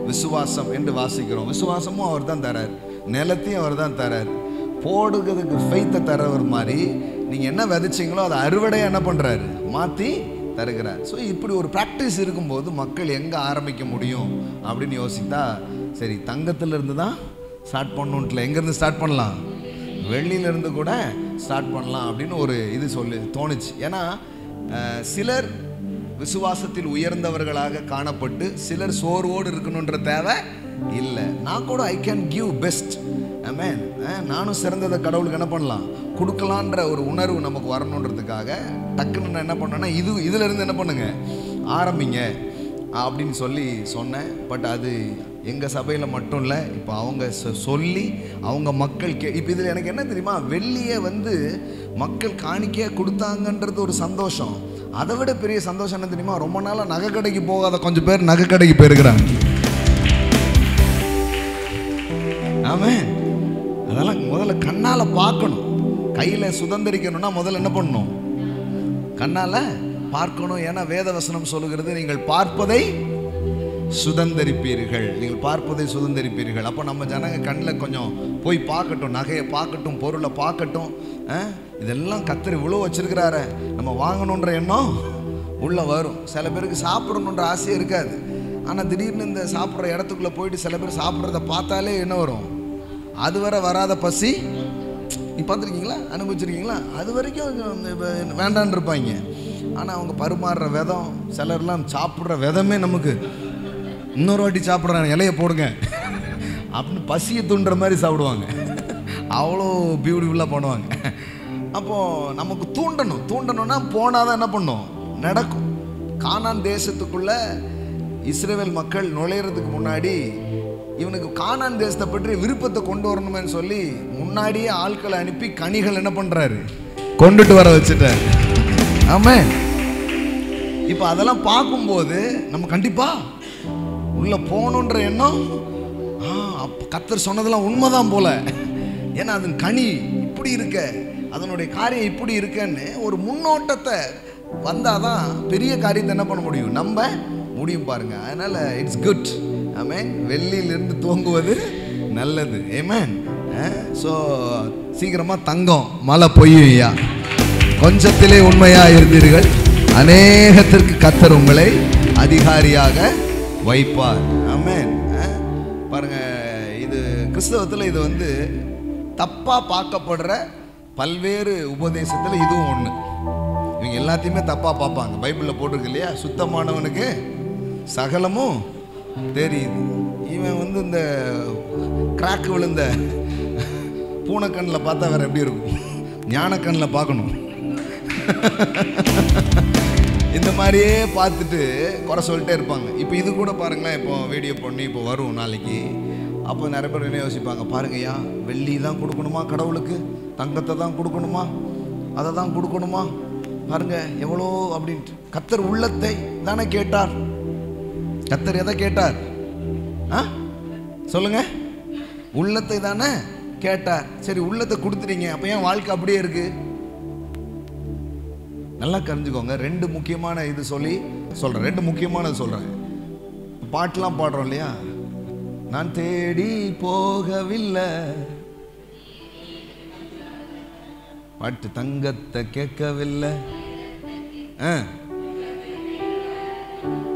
விசுவாசம் என்று வாசிக்கிறோம். விசுவாசமும் அவர் தான் தரார், நிலத்தையும் அவர் தான் தரார். போடுகிறதுக்கு ஃபெய்த்தை தரவர் மாதிரி நீங்கள் என்ன விதைச்சிங்களோ அதை அறுவடையை என்ன பண்ணுறாரு, மாற்றி தருகிறார். ஸோ இப்படி ஒரு ப்ராக்டிஸ் இருக்கும்போது மக்கள் எங்கே ஆரம்பிக்க முடியும் அப்படின்னு யோசித்தா, சரி தங்கத்திலிருந்து தான் ஸ்டார்ட் பண்ணணுன்ட்டுல, எங்கேருந்து ஸ்டார்ட் பண்ணலாம், வெள்ளியிலேருந்து கூட ஸ்டார்ட் பண்ணலாம் அப்படின்னு ஒரு இது தோணுச்சு. ஏன்னா சிலர் விசுவாசத்தில் உயர்ந்தவர்களாக காணப்பட்டு சிலர் சோர்வோடு இருக்கணுன்ற தேவை இல்லை. நான் கூட ஐ கேன் கிவ் பெஸ்ட். ஆமென். நானும் சிறந்ததை கடவுளுக்கு என்ன பண்ணலாம், கொடுக்கலான்ற ஒரு உணர்வு நமக்கு வரணுன்றதுக்காக டக்குன்னு நான் என்ன பண்ணேன்னா, இதிலிருந்து என்ன பண்ணுங்க, ஆரம்பிங்க அப்படின்னு சொன்னேன். பட் அது எங்கள் சபையில் மட்டும் இல்லை, இப்போ அவங்க சொல்லி அவங்க மக்கள் இப்போ இதில் எனக்கு என்ன தெரியுமா, வெள்ளியை மக்கள் காணிக்கையாக கொடுத்தாங்கன்றது ஒரு சந்தோஷம். அதை விட பெரிய சந்தோஷம் என்ன தெரியுமா, ரொம்ப நாளாக நகை கடைக்கு போகாத கொஞ்சம் பேர் நகை கடைக்கு போயிருக்கிறாங்க. ஆமென். அதெல்லாம் முதல்ல கண்ணால் பார்க்கணும். கையில் சுதந்திரிக்கணும்னா முதல்ல என்ன பண்ணணும், கண்ணால் பார்க்கணும். ஏன்னா வேதவசனம் சொல்லுகிறது, நீங்கள் பார்ப்பதை சுதந்திரிப்பீர்கள், நீங்கள் பார்ப்பதை சுதந்திரிப்பீர்கள். அப்போ நம்ம ஜனங்க கண்ணில் கொஞ்சம் போய் பார்க்கட்டும், நகையை பார்க்கட்டும், பொருளை பார்க்கட்டும். இதெல்லாம் கர்த்தர் இவ்வளோ வச்சிருக்கிறாரு, நம்ம வாங்கணுன்ற எண்ணம் உள்ளே வரும். சில பேருக்கு சாப்பிடணுன்ற ஆசையே இருக்காது, ஆனால் திடீர்னு இந்த சாப்பிட்ற இடத்துக்குள்ளே போயிட்டு சில பேர் சாப்பிட்றத பார்த்தாலே என்ன வரும், அது வரை வராத பசி. நீ பார்த்துருக்கீங்களா, அனுபவிச்சிருக்கீங்களா? அது வரைக்கும் வேண்டான்னு இருப்பாங்க. ஆனால் அவங்க பரிமாறுற விதம், சிலர்லாம் சாப்பிட்ற விதமே நமக்கு இன்னொரு வாட்டி சாப்பிட்றாங்க, இலையை போடுங்க அப்படின்னு பசியை தூண்டுற மாதிரி சாப்பிடுவாங்க. அவ்வளோ பியூட்டிஃபுல்லாக பண்ணுவாங்க. அப்போது நமக்கு தூண்டணும்னா போனால் தான் என்ன பண்ணும், நடக்கும். கானான் தேசத்துக்குள்ளே இஸ்ரவேல் மக்கள் நுழையிறதுக்கு முன்னாடி இவனுக்கு கானான் தேசத்தை பற்றி விருப்பத்தை கொண்டு வரணுமேன்னு சொல்லி முன்னாடியே ஆட்களை அனுப்பி கனிகள் என்ன பண்ணுறாரு, கொண்டுட்டு வர வச்சுட்டாரு. ஆமென். இப்போ அதெல்லாம் பார்க்கும்போது நம்ம கண்டிப்பாக உள்ளே போகணுன்ற எண்ணம், கர்த்தர் சொன்னதெல்லாம் உண்மைதான் போல, ஏன்னா அதன் கனி இப்படி இருக்க, அதனுடைய காரியம் இப்படி இருக்கன்னு ஒரு முன்னோட்டத்தை வந்தாதான் பெரிய காரியத்தை என்ன பண்ண முடியும், நம்ப முடியும் பாருங்க. அதனால இட்ஸ் குட். ஆமென். வெள்ளியிலிருந்து துவங்குவது நல்லது. ஆமென். ஸோ சீக்கிரமாக தங்கம் மழை பொய்யா, கொஞ்சத்திலே உண்மையா இருந்தீர்கள், அநேகத்திற்கு கர்த்தர் உங்களை அதிகாரியாக வைப்பார். ஆமென். பாருங்க, இது கிறிஸ்தவத்தில் இது வந்து தப்பா பார்க்கப்படுற பல்வேறு உபதேசத்தில் இதுவும் ஒன்று. இவங்க எல்லாத்தையுமே தப்பா பார்ப்பாங்க. பைபிளில் போட்டிருக்கு இல்லையா, சுத்தமானவனுக்கு சகலமும் தெரியுது. இவன் வந்து இந்த கிராக்கு விழுந்த பூனைக்கண்ணில் பார்த்தா வேற எப்படி இருக்கும், ஞானக்கண்ணில் பார்க்கணும். இந்த மாதிரியே பார்த்துட்டு குறை சொல்லிட்டே இருப்பாங்க. இப்போ இது கூட பாருங்களேன், இப்போ வீடியோ பண்ணி இப்போ வரும் நாளைக்கு. அப்போ நிறைய பேர் என்ன யோசிப்பாங்க, பாருங்கய்யா, வெள்ளி தான் கொடுக்கணுமா கடவுளுக்கு, தங்கத்தை தான் கொடுக்கணுமா, அதை தான் கொடுக்கணுமா, பாருங்க எவ்வளோ அப்படின்ட்டு. கர்த்தர் உள்ளத்தை தானே கேட்டார். கர்த்தர் எதை கேட்டார்? சொல்லுங்க, உள்ளத்தை தானே கேட்டார். சரி, உள்ளத்தை கொடுத்துட்டீங்க, அப்போ ஏன் வாழ்க்கை அப்படியே இருக்கு? நல்லா தெரிஞ்சுக்கோங்க. ரெண்டு முக்கியமான இது சொல்றேன், ரெண்டு முக்கியமானது சொல்றேன். பாட்டெல்லாம் பாடுறோம் இல்லையா, நான் தேடி போகவில்லை, பாட்டு தங்கத்தை கேட்கவில்லை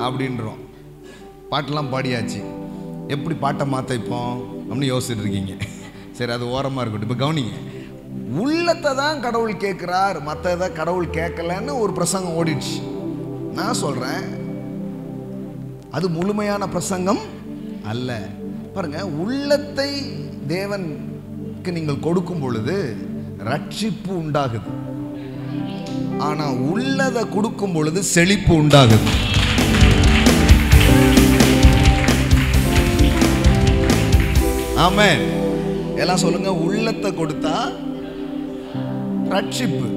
அப்படின்றோம். பாட்டெல்லாம் பாடியாச்சு, எப்படி பாட்டை மாற்றிப்போம் அப்படின்னு யோசிச்சுட்டு இருக்கீங்க. சரி, அது ஓரமாக இருக்கட்டும். இப்போ கவனிங்க, உள்ளத்தை தான் கடவுள் கேட்குறார், மற்றதை கடவுள் கேட்கலன்னு ஒரு பிரசங்கம் ஓடிடுச்சு. நான் சொல்கிறேன், அது முழுமையான பிரசங்கம் அல்ல. பாருங்க, உள்ளத்தை தேவனுக்கு நீங்கள் கொடுக்கும் பொழுது ரட்சிப்பு உண்டாகுது. ஆனா உள்ளதை கொடுக்கும் பொழுது செழிப்பு உண்டாகுது. ஆமென். எல்லாம் சொல்லுங்க, உள்ளத்தை கொடுத்தா ரட்சிப்பு.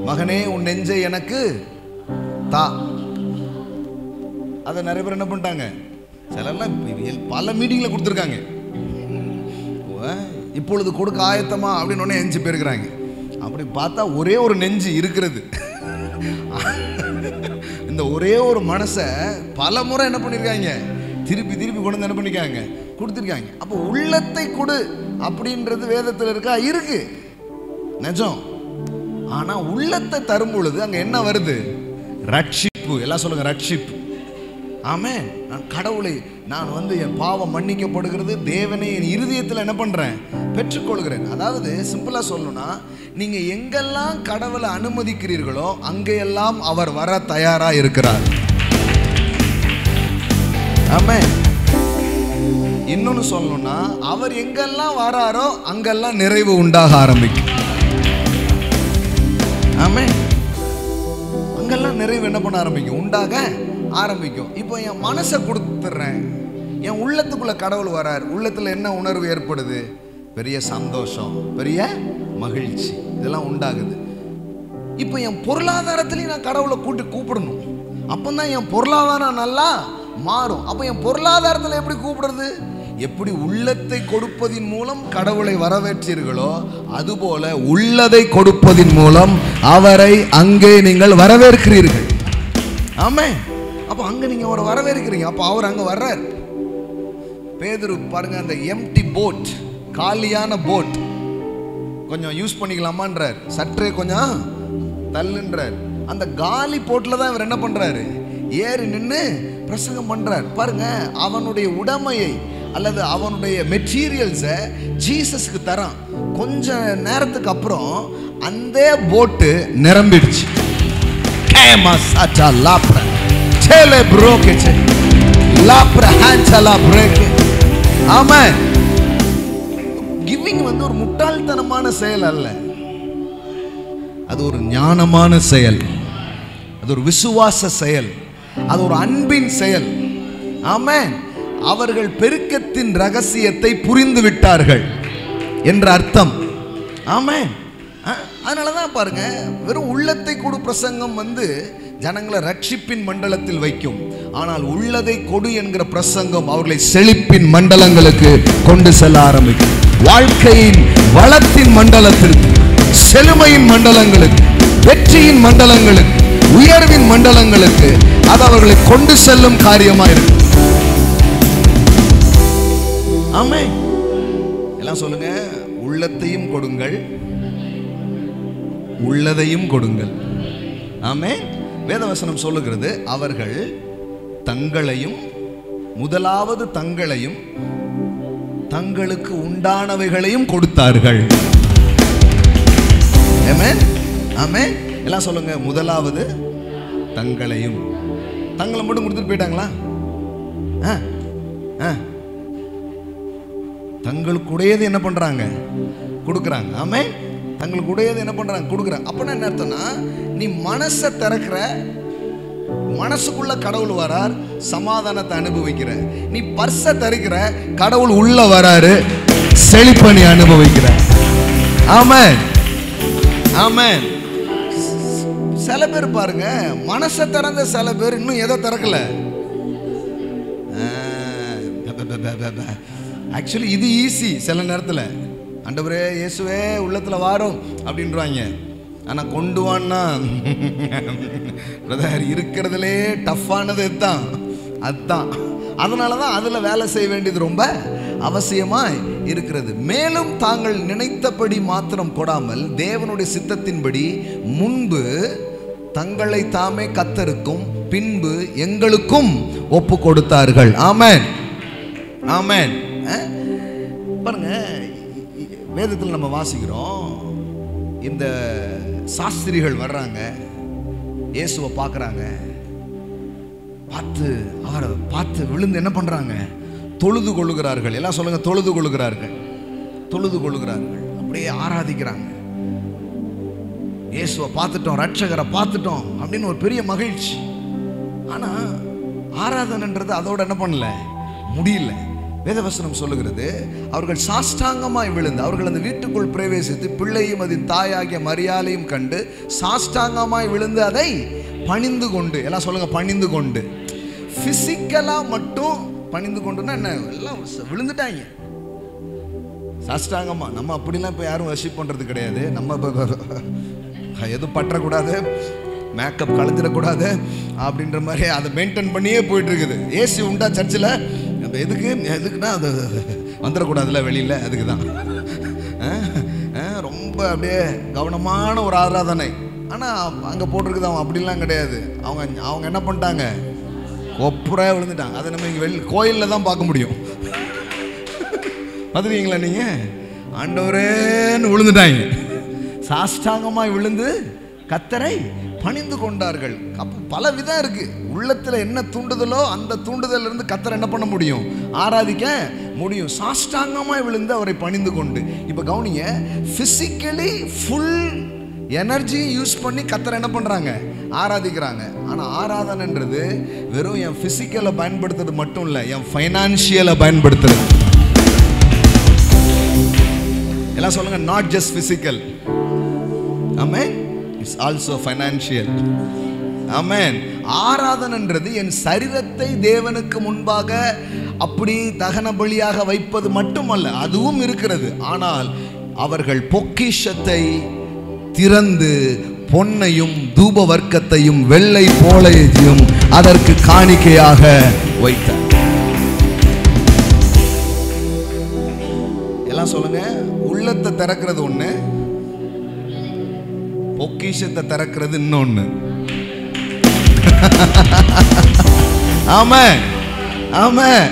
மகனே, உன் நெஞ்சை எனக்கு தா. அதை நிறைய பேர் என்ன பண்ணிட்டாங்க, சிலர்லாம் பல மீட்டிங்ல கொடுத்துருக்காங்க. இப்பொழுது கொடுக்க ஆயத்தமா அப்படின்னு ஒன்னே எஞ்சி போயிருக்கிறாங்க. அப்படி பார்த்தா ஒரே ஒரு நெஞ்சு இருக்கிறது. இந்த ஒரே ஒரு மனசை பல முறை என்ன பண்ணிருக்காங்க, திருப்பி திருப்பி கொண்டு வந்து என்ன பண்ணிருக்காங்க, கொடுத்துருக்காங்க. அப்போ உள்ளத்தை கொடு அப்படின்றது வேதத்தில் இருக்கா? இருக்கு, நிஜம். ஆனா உள்ளத்தை தரும் பொழுது அங்க என்ன வருது? ரட்சிப்பு. எல்லாம் சொல்லுங்க, ரட்சிப்பு. ஆமென். நான் கடவுளை, நான் வந்து என் பாவம் மன்னிக்கப்படுகிறது, தேவனை என் இருதயத்தில் என்ன பண்றேன், பெற்றுக்கொள்கிறேன். அதாவது சிம்பிளா சொல்லணும்னா, நீங்க எங்கெல்லாம் கடவுளை அனுமதிக்கிறீர்களோ அங்கெல்லாம் அவர் வர தயாரா இருக்கிறார். ஆமென். இன்னொன்னு சொல்லணும்னா, அவர் எங்கெல்லாம் வராரோ அங்கெல்லாம் நிறைவு உண்டாக ஆரம்பிக்கும். ஆமென். அங்கெல்லாம் நிறைவு என்ன பண்ண ஆரம்பிக்கும், உண்டாக ஆரம்பிக்கும். இப்போ என் மனசை கொடுத்துட்றேன், என் உள்ளத்துக்குள்ள கடவுள் வரார். உள்ளத்துல என்ன உணர்வு ஏற்படுது? பெரிய சந்தோஷம், பெரிய மகிழ்ச்சி, இதெல்லாம் உண்டாகுது. இப்போ என் பொருளாதாரத்திலையும் நான் கடவுளை கூப்பிடணும். அப்பதான் என் பொருளாதாரம் நல்லா மாறும். அப்போ என் பொருளாதாரத்தில் எப்படி கூப்பிடுறது? எப்படி உள்ளத்தை கொடுப்பதின் மூலம் கடவுளை வரவேற்றீர்களோ அதுபோல உள்ளதை கொடுப்பதின் மூலம் அவரை அங்கே நீங்கள் வரவேற்கிறீர்கள். ஆமென். அப்போ அங்க நீங்க அவரை வரவேற்கிறீங்க, அப்போ அவர் அங்க வர்றார். பேதுரு பாருங்க, அந்த எம்டி போட், காலியான போட், கொஞ்சம் யூஸ் பண்ணிக்கலாமான்றார், சற்றே கொஞ்சம் தள்ளுன்றார். அந்த காலி போட்ல தான் இவர் என்ன பண்றாரு, ஏறி நின்று பிரசங்கம் பண்றார். பாருங்க, அவனுடைய உடைமையை அல்லது அவனுடைய மெட்டீரியல்ஸை ஜீசஸ்க்கு தரான். கொஞ்ச நேரத்துக்கு அப்புறம் அந்த போட்டு நிரம்பிடுச்சு. Tele brokeche. Lapra hanchala break. Amen. Giving வந்து ஒரு முட்டாள்தனமான செயல் அல்ல, அது ஒரு ஞானமான செயல், அது ஒரு விசுவாச செயல், அது ஒரு அன்பின் செயல். ஆமென். அவர்கள் பெருக்கத்தின் ரகசியத்தை புரிந்து விட்டார்கள் என்ற அர்த்தம். ஆமென். அதனாலதான் பாருங்க, வெறும் உள்ளத்தை கொடு பிரசங்கம் வந்து ஜனங்களை ரட்சிப்பின் மண்டலத்தில் வைக்கும். ஆனால் உள்ளதை கொடு என்கிற பிரசங்கம் அவர்களை செழிப்பின் மண்டலங்களுக்கு கொண்டு செல்ல ஆரம்பிக்கும். வாழ்க்கையின் வளத்தின் மண்டலத்திற்கு, செழுமையின் மண்டலங்களுக்கு, வெற்றியின் மண்டலங்களுக்கு, உயர்வின் மண்டலங்களுக்கு அது அவர்களை கொண்டு செல்லும் காரியமாயிருக்கு. ஆமென். எல்லாம் சொல்லுங்க, உள்ளத்தையும் கொடுங்கள், உள்ளதையும் கொடுங்கள். ஆமென். வேதவசனம் சொல்லுகிறது, அவர்கள் தங்களையும், முதலாவது தங்களையும் தங்களுக்கு உண்டானவைகளையும் கொடுத்தார்கள். ஆமென். ஆமென். எல்லாம் சொல்லுங்க, முதலாவது தங்களையும். தங்களை மட்டும் கொடுத்துட்டு போயிட்டாங்களா? தங்களுக்கு உடையது என்ன பண்றாங்க? கொடுக்குறாங்க. ஆமென். தங்களுக்கு உடையது என்ன பண்றாங்க? கொடுக்குறாங்க. அப்படின்னா என்ன அர்த்தம்னா, நீ மனசை திறக்கிற, மனசுக்குள்ள கடவுள் வரார், சமாதானத்தை அனுபவிக்கிற. நீ பர்ஸை திறக்கிற, கடவுள் உள்ள வராரு, செழிப்பை அனுபவிக்கிற. ஆமென். ஆமென். சில பேர் பாருங்க, மனசை திறந்த சில பேர் இன்னும் எதை திறக்கல. ஆக்சுவலி இது ஈஸி. சில நேரத்தில் ஆண்டவரே இயேசுவே உள்ளத்துல வாரும் அப்படின்றாங்க. ஆனா கொண்டு வான்னா பிரதர் இருக்கிறதுலே டஃப்பானது இதுதான், அதுதான். அதனாலதான் அதுல வேலை செய்ய வேண்டியது ரொம்ப அவசியமாய் இருக்கிறது. மேலும் தாங்கள் நினைத்தபடி மாத்திரம் கொடாமல் தேவனுடைய சித்தத்தின்படி முன்பு தங்களை தாமே கர்த்தருக்கும் பின்பு எங்களுக்கும் ஒப்பு கொடுத்தார்கள். ஆமென். ஆமென். பாருங்க, வேதத்தில் நம்ம வாசிக்கிறோம், இந்த சாஸ்திரிகள் வர்றாங்க, இயேசுவை பார்க்குறாங்க, அவரை பார்த்து விழுந்து என்ன பண்றாங்க? தொழுது கொள்ளுகிறார்கள். எல்லாம் சொல்லுங்க, தொழுது கொள்ளுகிறார்கள். தொழுது கொள்ளுகிறார்கள், அப்படியே ஆராதிக்கிறாங்க. இயேசுவை பார்த்துட்டோம், ரட்சகரை பார்த்துட்டோம் அப்படின்னு ஒரு பெரிய மகிழ்ச்சி. ஆனா ஆராதனைன்றது அதோட என்ன பண்ணல, முடியல. வேதவசனம் சொல்லுகிறது, அவர்கள் சாஷ்டாங்கமாய் விழுந்து, அவர்கள் அந்த வீட்டுக்குள் பிரவேசித்து பிள்ளையும் அதன் தாயாகிய மரியாதையும் கண்டு சாஷ்டாங்கமாய் விழுந்து அதை பணிந்து கொண்டு. எல்லாம் சொல்லுங்க, பணிந்து கொண்டு. பிசிக்கலா மட்டும் பணிந்து கொண்டுன்னா என்ன, எல்லாம் விழுந்துட்டாங்க சாஷ்டாங்கமா. நம்ம அப்படிலாம் இப்போ யாரும் வர்ஷிப் பண்றது கிடையாது. நம்ம எதுவும் பற்றக்கூடாது, மேக்கப் கலந்துடக்கூடாது அப்படின்ற மாதிரி அதை மெயின்டைன் பண்ணியே போயிட்டு இருக்குது. ஏசி உண்டா சர்ச்சில்? எதுக்குன்னா அது வந்துடக்கூடாதுல வெளியில், அதுக்கு தான் ரொம்ப அப்படியே கவனமான ஒரு ஆராதனை. ஆனால் அங்கே போட்டிருக்குது, அவன் அப்படிலாம் கிடையாது. அவங்க என்ன பண்ணிட்டாங்க, ஒப்புறாக விழுந்துட்டாங்க. அதை நம்ம இங்கே கோயிலில் தான் பார்க்க முடியும். பார்த்துருக்கீங்களா நீங்கள்? ஆண்டவரேன்னு விழுந்துட்டாங்க, சாஷ்டாங்கமாய் விழுந்து கர்த்தரை பணிந்து கொண்டார்கள். அப்போ பல விதம் இருக்கு. உள்ளத்தில் என்ன தூண்டுதலோ அந்த தூண்டுதல் இருந்து கர்த்தரை என்ன பண்ண முடியும், ஆராதிக்க முடியும். சாஷ்டாங்கமாய் விழுந்து அவரை பணிந்து கொண்டு. இப்போ கவனிங்க, பிசிக்கலி ஃபுல் எனர்ஜி யூஸ் பண்ணி கர்த்தரை என்ன பண்றாங்க, ஆராதிக்கிறாங்க. ஆனா ஆராதனைன்றது வெறும் என் பிசிக்கலை பயன்படுத்துறது மட்டும் இல்லை, என் ஃபைனான்சியலை பயன்படுத்துறது. எல்லாம் சொல்லுங்க, not just physical. Amen. It's also financial. Amen. ஆராதனைன்றது என் சரீரத்தை தேவனுக்கு முன்பாக அப்படி தகன பலியாக வைப்பது மட்டுமல்ல, அதுவும் இருக்கிறது. ஆனால் அவர்கள் பொக்கிஷத்தை திறந்து பொன்னையும் தூப வர்க்கத்தையும் வெள்ளை போலையும் அதற்கு காணிக்கையாக வைத்தார். எல்லாம் சொல்லுங்க, உள்ளத்தை திறக்கிறது ஒண்ணு, பொக்கிஷத்தை திறக்கிறது இன்னொன்னு. ஆமென். ஆமென்.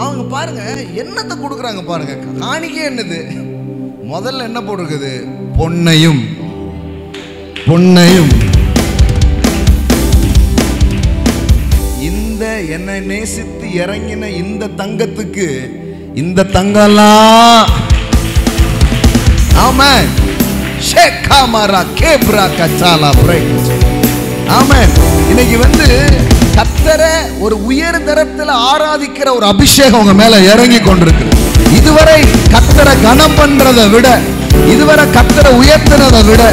அவங்க பாருங்க என்னத்தை கொடுக்குறாங்க பாருங்க. காணிக்கை என்னது? முதல்ல என்ன போட்டிருக்குது? பொன்னையும் பொன்னையும் என்னை நேசித்து இறங்கின இந்த தங்கத்துக்கு இந்த தங்கம்லாம் ஆமென் ஷேகாமரா கேப்ரா கச்சாலா பிரேக் ஆமென். இன்னைக்கு கர்த்தரை ஒரு உயர் தரத்தில் ஆராதிக்கிற ஒரு அபிஷேகம் உங்க மேல இறங்கி கொண்டிருக்கு. இதுவரை கர்த்தரை கனம் பண்றதை விட, இதுவரை கர்த்தரை உயர்த்தினதை விட,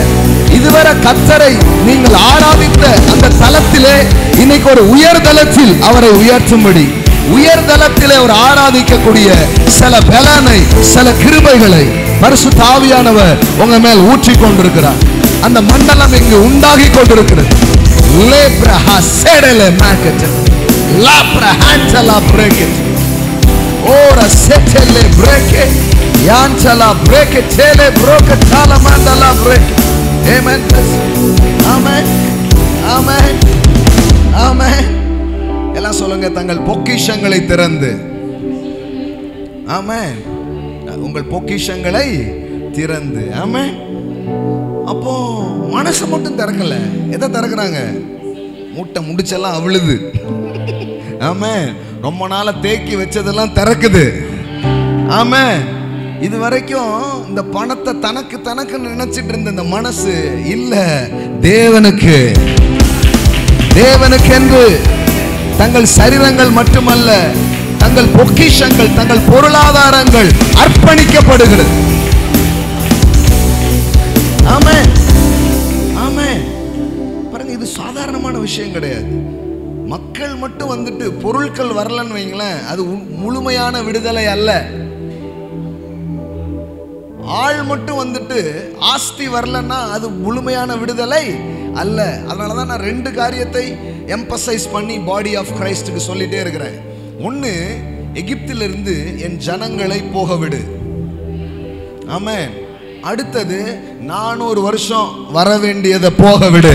இதுவரை கர்த்தரை நீங்கள் ஆராதித்த அந்த தலத்திலே இன்னைக்கு ஒரு உயர்தலத்தில் அவரை உயர்த்தும்படி, உயர்தலத்திலே ஒரு ஆராதிக்கக்கூடிய சில பலனை, சில கிருபைகளை பரிசுத்த ஆவியானவர் உங்க மேல் ஊற்றி கொண்டிருக்கிறார். அந்த மண்டலம் இங்கு உண்டாகி கொண்டிருக்கிறது. லேப்ரஹா சேடலே மார்க்கெட் லாப்ரஹான்சலா பிரேக்கெட் ஓரா செட்டலே பிரேக்கெட் யான்சலா பிரேக்கெட் சேலே ப்ரோக்கெட் சாலமாண்டலா பிரேக்கெட். ஆமென் ஆமென் ஆமென் ஆமென். எல்லாம் சொல்லுங்க, தங்கள் பொக்கிஷங்களை திறந்து. ஆமென். உங்கள் பொக்கிஷங்களை திறந்து. ஆமென். அப்போ மனசு மட்டும் திறக்கல, எதை திறக்கிறாங்க? மூட்டை முடிச்செல்லாம் அவிழுது. ஆமென். ரொம்ப நாளா தேக்கி வச்சதெல்லாம் திறக்குது. ஆமென். இது வரைக்கும் இந்த பணத்தை தனக்கு தனக்கு நினைச்சிட்டு இருந்த இந்த மனசு இல்ல, தேவனுக்கு, தேவனுக்கு என்று தங்கள் சரீரங்கள் மட்டுமல்ல, தங்கள் பொக்கிஷங்கள், தங்கள் பொருளாதாரங்கள் அர்ப்பணிக்கப்படுகிறது. ஆமென் ஆமென். பாருங்க, இது சாதாரணமான விஷயம் கிடையாது. மக்கள் மட்டும் பொருட்கள் வரலன்னு வைங்களேன், அது முழுமையான விடுதலை அல்ல. ஆள் மட்டும் ஆஸ்தி வரலன்னா அது முழுமையான விடுதலை அல்ல. அதனாலதான் நான் ரெண்டு காரியத்தை எம்பசைஸ் பண்ணி பாடி ஆஃப் கிரைஸ்டுக்கு சொல்லிட்டே இருக்கிறேன். ஒன்னு, எகிப்திலிருந்து என் ஜனங்களை போக விடு. ஆமென். அடுத்தது, 400 வருஷம் வர வேண்டியதை போக விடு.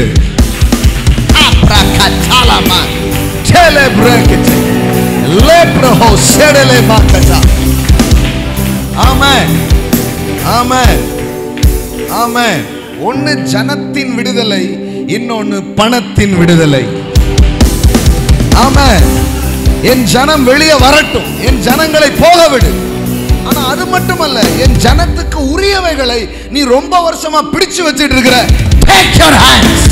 ஒன்னு ஜனத்தின் விடுதலை, இன்னொன்னு பணத்தின் விடுதலை. ஆமென். என் ஜனம் வெளியே வரட்டும், என் ஜனங்களை போக விடு. ஆனா அது மட்டுமல்ல, என் ஜனத்துக்கு உரியவைகளை நீ ரொம்ப வருஷமா பிடிச்சு வச்சிட்டு இருக்கிற. Take your hands.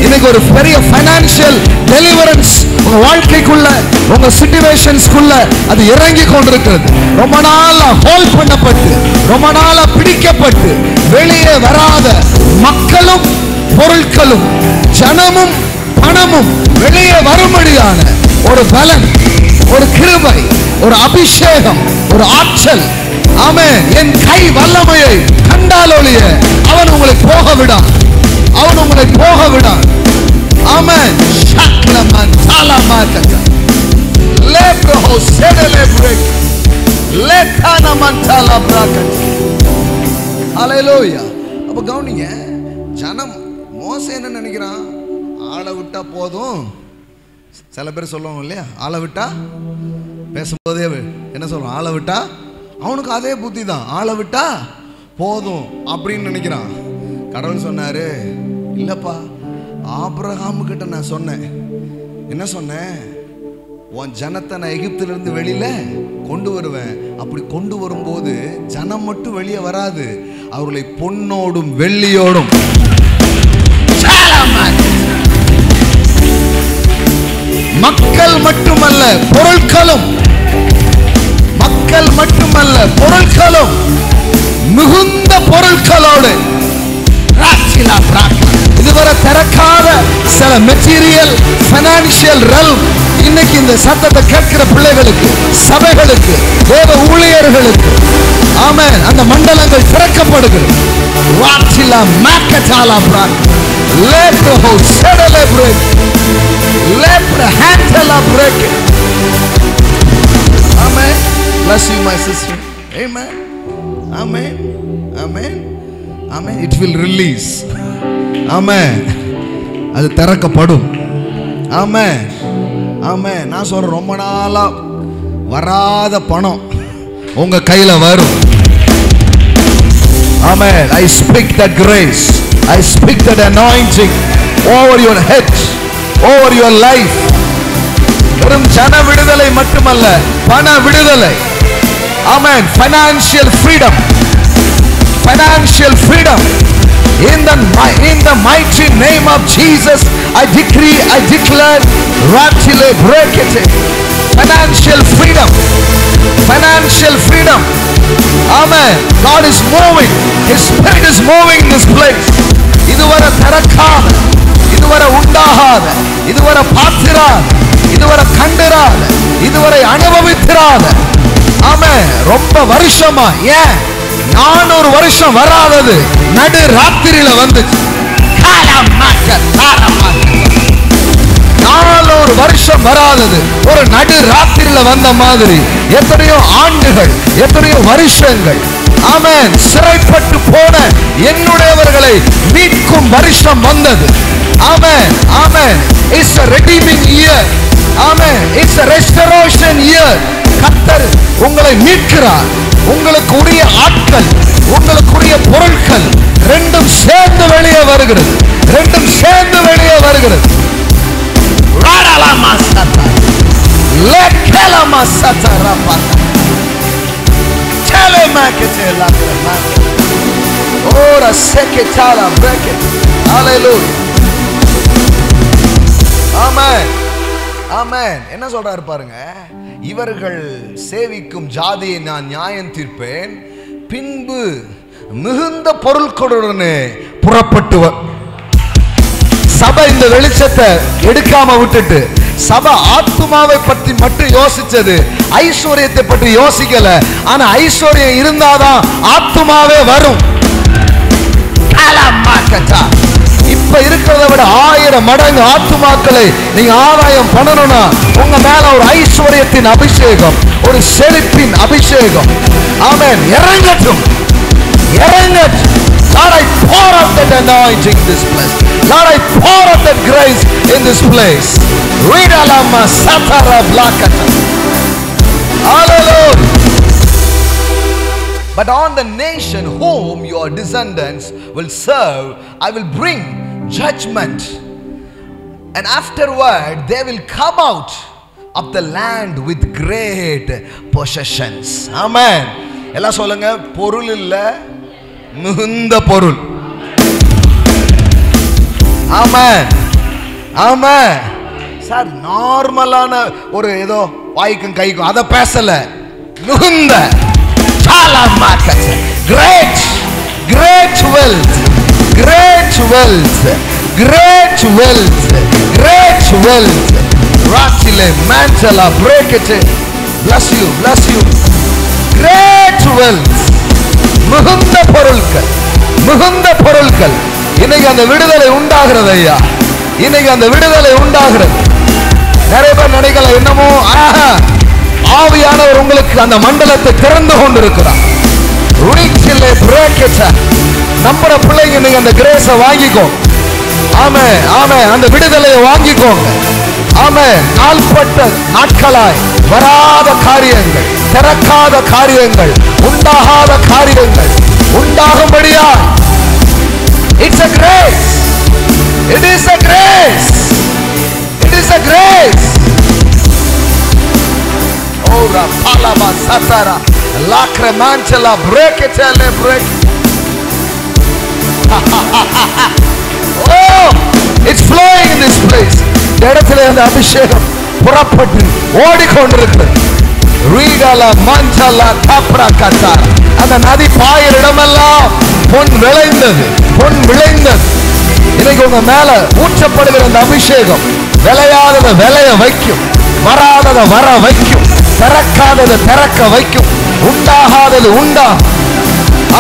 இன்னைக்கு ஒரு பெரிய ஃபைனான்சியல் டெலிவரன்ஸ் உங்க வாழ்க்கைக்குள்ள, உங்க சிச்சுவேஷன்ஸ்க்குள்ள அது இறங்கி கொண்டிருக்கிறது. ரொம்ப நாளா ஹோல்ட் பண்ணப்பட்டு, ரொம்ப நாளா பிடிக்கப்பட்டு வெளியே வராத மக்களும் பொருட்களும் ஜனமும் பணமும் வெளியே வரும்படியான ஒரு பலன், ஒரு கிருபை, ஒரு அபிஷேகம், ஒரு ஆற்றல். ஆமென். என் கை வல்லமையை கண்டாலொழிய அவன் உங்களை போக விடான், அவன் உங்களை போக விடான். ஆமென். ஷக்லமன் தாலமாகத லேப்ரஹோ செடலே பிரேக் லேதானமன் தாலப்ராகத. ஹalleluya. அப்ப கவனிங்க, ஜனம் மோசே என்ன நினைக்கிறான்? ஆளை விட்டா போதும். சில பேர் சொல்லுவாங்க இல்லையா, ஆளை விட்டா, பேசும்போதே என்ன சொல்லுவான், ஆளை விட்டா. அவனுக்கு அதே புத்தி தான், ஆளை விட்டா போதும் அப்படின்னு நினைக்கிறான். கடவுள் சொன்னாரு, இல்லப்பா, ஆபிரகாம் கிட்ட நான் சொன்னேன். என்ன சொன்னேன்? உன் ஜனத்தை நான் எகிப்திலிருந்து வெளியில கொண்டு வருவேன். அப்படி கொண்டு வரும்போது ஜனம் மட்டும் வெளியே வராது, அவர்களை பொன்னோடும் வெள்ளியோடும், மக்கள் மட்டுமல்ல பொருட்களும், மக்கள் மட்டுமல்ல பொருட்களும், மிகுந்த பொருட்களோடு, இதுவரை திறக்காத சில மெட்டீரியல் ஃபைனான்சியல் ரெல்ம் இன்னைக்கு இந்த சத்தத்தை கேட்கிற பிள்ளைகளுக்கு, சபைகளுக்கு, தேவ ஊழியர்களுக்கு, ஆமென், அந்த மண்டலங்கள் திறக்கப்படுகிறது. வாட்சிலா மாக்கட்டாலா பிராக் லேப்ரஹோ செடலே பிரேக் லேப்ரஹான்டலா பிரேக். Amen. Bless you my sister. Amen. Amen. Amen. Amen. It will release. Amen. அது திறக்கப்படும். Amen. Amen. நான் சொல்றேன், ரொம்ப நாளா வராத பணம் உங்க கையில வரும். Amen. I speak that grace. I speak that anointing over your head, over your life. வெறும் ஜன விடுதலை மட்டுமல்ல, பண விடுதலை. ஆமென். financial freedom, financial freedom. In the mighty name of Jesus, I decree, I declare, Ratile Brekete, financial freedom, financial freedom. Amen. God is moving, His Spirit is moving in this place. இதுவரை திறக்காத, இதுவரை உண்டாகாத, இதுவரை பார்த்திராத, இதுவரை கண்டிராத, இதுவரை அனுபவித்திராத. ஆமென். ரொம்ப வருஷமா, ஏன் 400 வருஷம் வராதது நடு ராத்திரியில வந்துச்சு. 400 வருஷம் வராதது ஒரு நடு ராத்திரியில வந்த மாதிரி. எத்தனையோ ஆண்டுகள், எத்தனையோ வருஷங்கள். ஆமென். சிறைப்பட்டு போன என்னுடையவர்களை மீட்கும் வருஷம் வந்தது. ஆமென். ஆமென். It's a redeeming year. Amen. It's a restoration year. கர்த்தர் உங்களை மீட்கிறார். உங்களுக்கு உரிய ஆட்கள், உங்களுக்குரிய பொருட்கள் ரெண்டும் சேர்ந்து வெளியே வருகிறது. ரெண்டும் சேர்ந்து வெளியே வருகிறது. ஆமென். என்ன சொல்றாரு பாருங்க. இவர்கள் சேவிக்கும் ஜாதியை நான் நியாயம் தீர்ப்பேன், பின்பு மிகுந்த பொருட்களுடனே புறப்பட்டு. சபை இந்த வெளிச்சத்தை எடுக்காம விட்டுட்டு சபை ஆத்துமாவை பற்றி மட்டும் யோசிச்சது, ஐஸ்வர்யத்தை பற்றி யோசிக்கல. ஆனா ஐஸ்வர்யம் இருந்தாதான் ஆத்துமாவே வரும். இப்ப இருக்கிறத விட 1000 மடங்கு ஆத்துமாக்களை நீங்க ஆதாயம் பண்ணணும்னா உங்க மேல ஒரு ஐஸ்வர்யத்தின் அபிஷேகம், ஒரு செழிப்பின் அபிஷேகம். ஆமென். இறங்கட்டும், இறங்கட்டும். Lord, I pour out that anointing in this place. Lord, I pour out that grace in this place. Ridalama satara blakata. Hallelujah. But on the nation whom your descendants will serve, I will bring judgment, and afterward they will come out of the land with great possessions. Amen. எல்லாம் சொல்லுங்க. பொருள் இல்ல, மிகுந்த பொருள். ஆமென். ஆமென். Sir நார்மலான ஒரு ஏதோ வாய்க்கும் கைக்கும் அத பேசல. மிகுந்த great, great wealth, great wealth, great wealth, great wealth. Ratile mantala break it. Bless you, bless you. Great wealth. மிகுந்த பொருட்கள், மிகுந்த பொருட்கள். இன்னைக்கு அந்த விடுதலை உண்டாகிறது ஐயா. இன்னைக்கு அந்த விடுதலை உண்டாகிறது. நிறைய பேர் நினைக்கல என்னமோ ஆவியானவர் உங்களுக்கு அந்த மண்டலத்தை திறந்து கொண்டிருக்கிறார். நம்புற பிள்ளைங்க நீங்க அந்த கிரேஸை வாங்கிக்கோ. ஆமே, ஆமே. அந்த விடுதலையை வாங்கிக்கோங்க. ஆமே. நாள்பட்ட நாட்களாய் வராத காரியங்கள், திறக்காத காரியங்கள், உண்டாகாத காரியங்கள் உண்டாகும்படியா. It's a grace. It is a grace. It is a grace. Ora palava satara lacre manchela break it le break. Oh, it's flowing in this place. இடத்திலே அந்த அபிஷேகம் புறப்பட்டு ஓடிக்கொண்டிருக்கிறது. ரீகலா மஞ்சளா கப்ரா கத்தா. அந்த நதி பாயிற இடமெல்லாம் பொன் விளைந்தது, பொன் விளைந்தது. இன்னைக்கு உங்க மேல ஊற்றப்படுகிற அந்த அபிஷேகம் விளையாததை விளைய வைக்கும், வராததை வர வைக்கும், திறக்காததை திறக்க வைக்கும், உண்டாகாதது உண்டாகும்.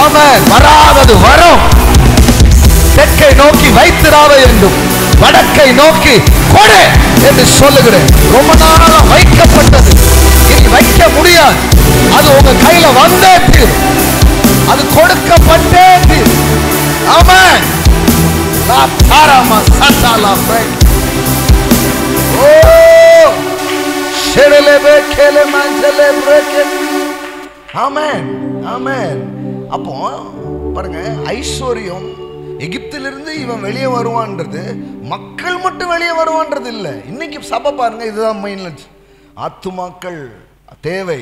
ஆமென். வராதது வரும். தெற்கை நோக்கி வைத்திராத என்றும் வடக்கை நோக்கி கொடு என்று சொல்லுகிறேன். ரொம்ப நாளா வைக்கப்பட்டது இனி வைக்க முடியாது. அது உங்க கையில வந்தே தீரும். அது கொடுக்கப்பட்டே தீரும். ஆமென். அப்போ பாருங்க, ஐஸ்வர்யம் எகிப்திலிருந்து இவன் வெளியே வருவான்றது மக்கள் மட்டும் வெளியே வருவான்றது இல்லை. இன்னைக்கு சபை பாருங்க, இதுதான் மெயின். ஆத்துமாக்கள் தேவை,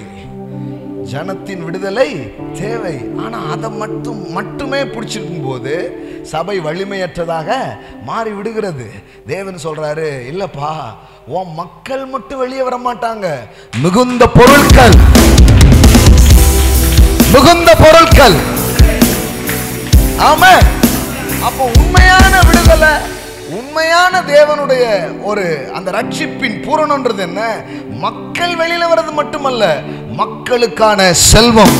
ஜனத்தின் விடுதலை தேவை. ஆனா அதை மட்டுமே பிடிச்சிருக்கும் போது சபை வலிமையற்றதாக மாறி விடுகிறது. தேவன் சொல்றாரு, இல்லப்பா, உன் மக்கள் மட்டும் வெளியே வர மாட்டாங்க, மிகுந்த பொருட்கள், மிகுந்த பொருட்கள். ஆமா, அப்போ உண்மையான விடுதலை, உண்மையான தேவனுடைய ஒரு அந்த ரட்சிப்பின் பூரணம்ன்றது என்ன? மக்கள் வெளியில வர்றது மட்டுமல்ல, மக்களுக்கான செல்வம்,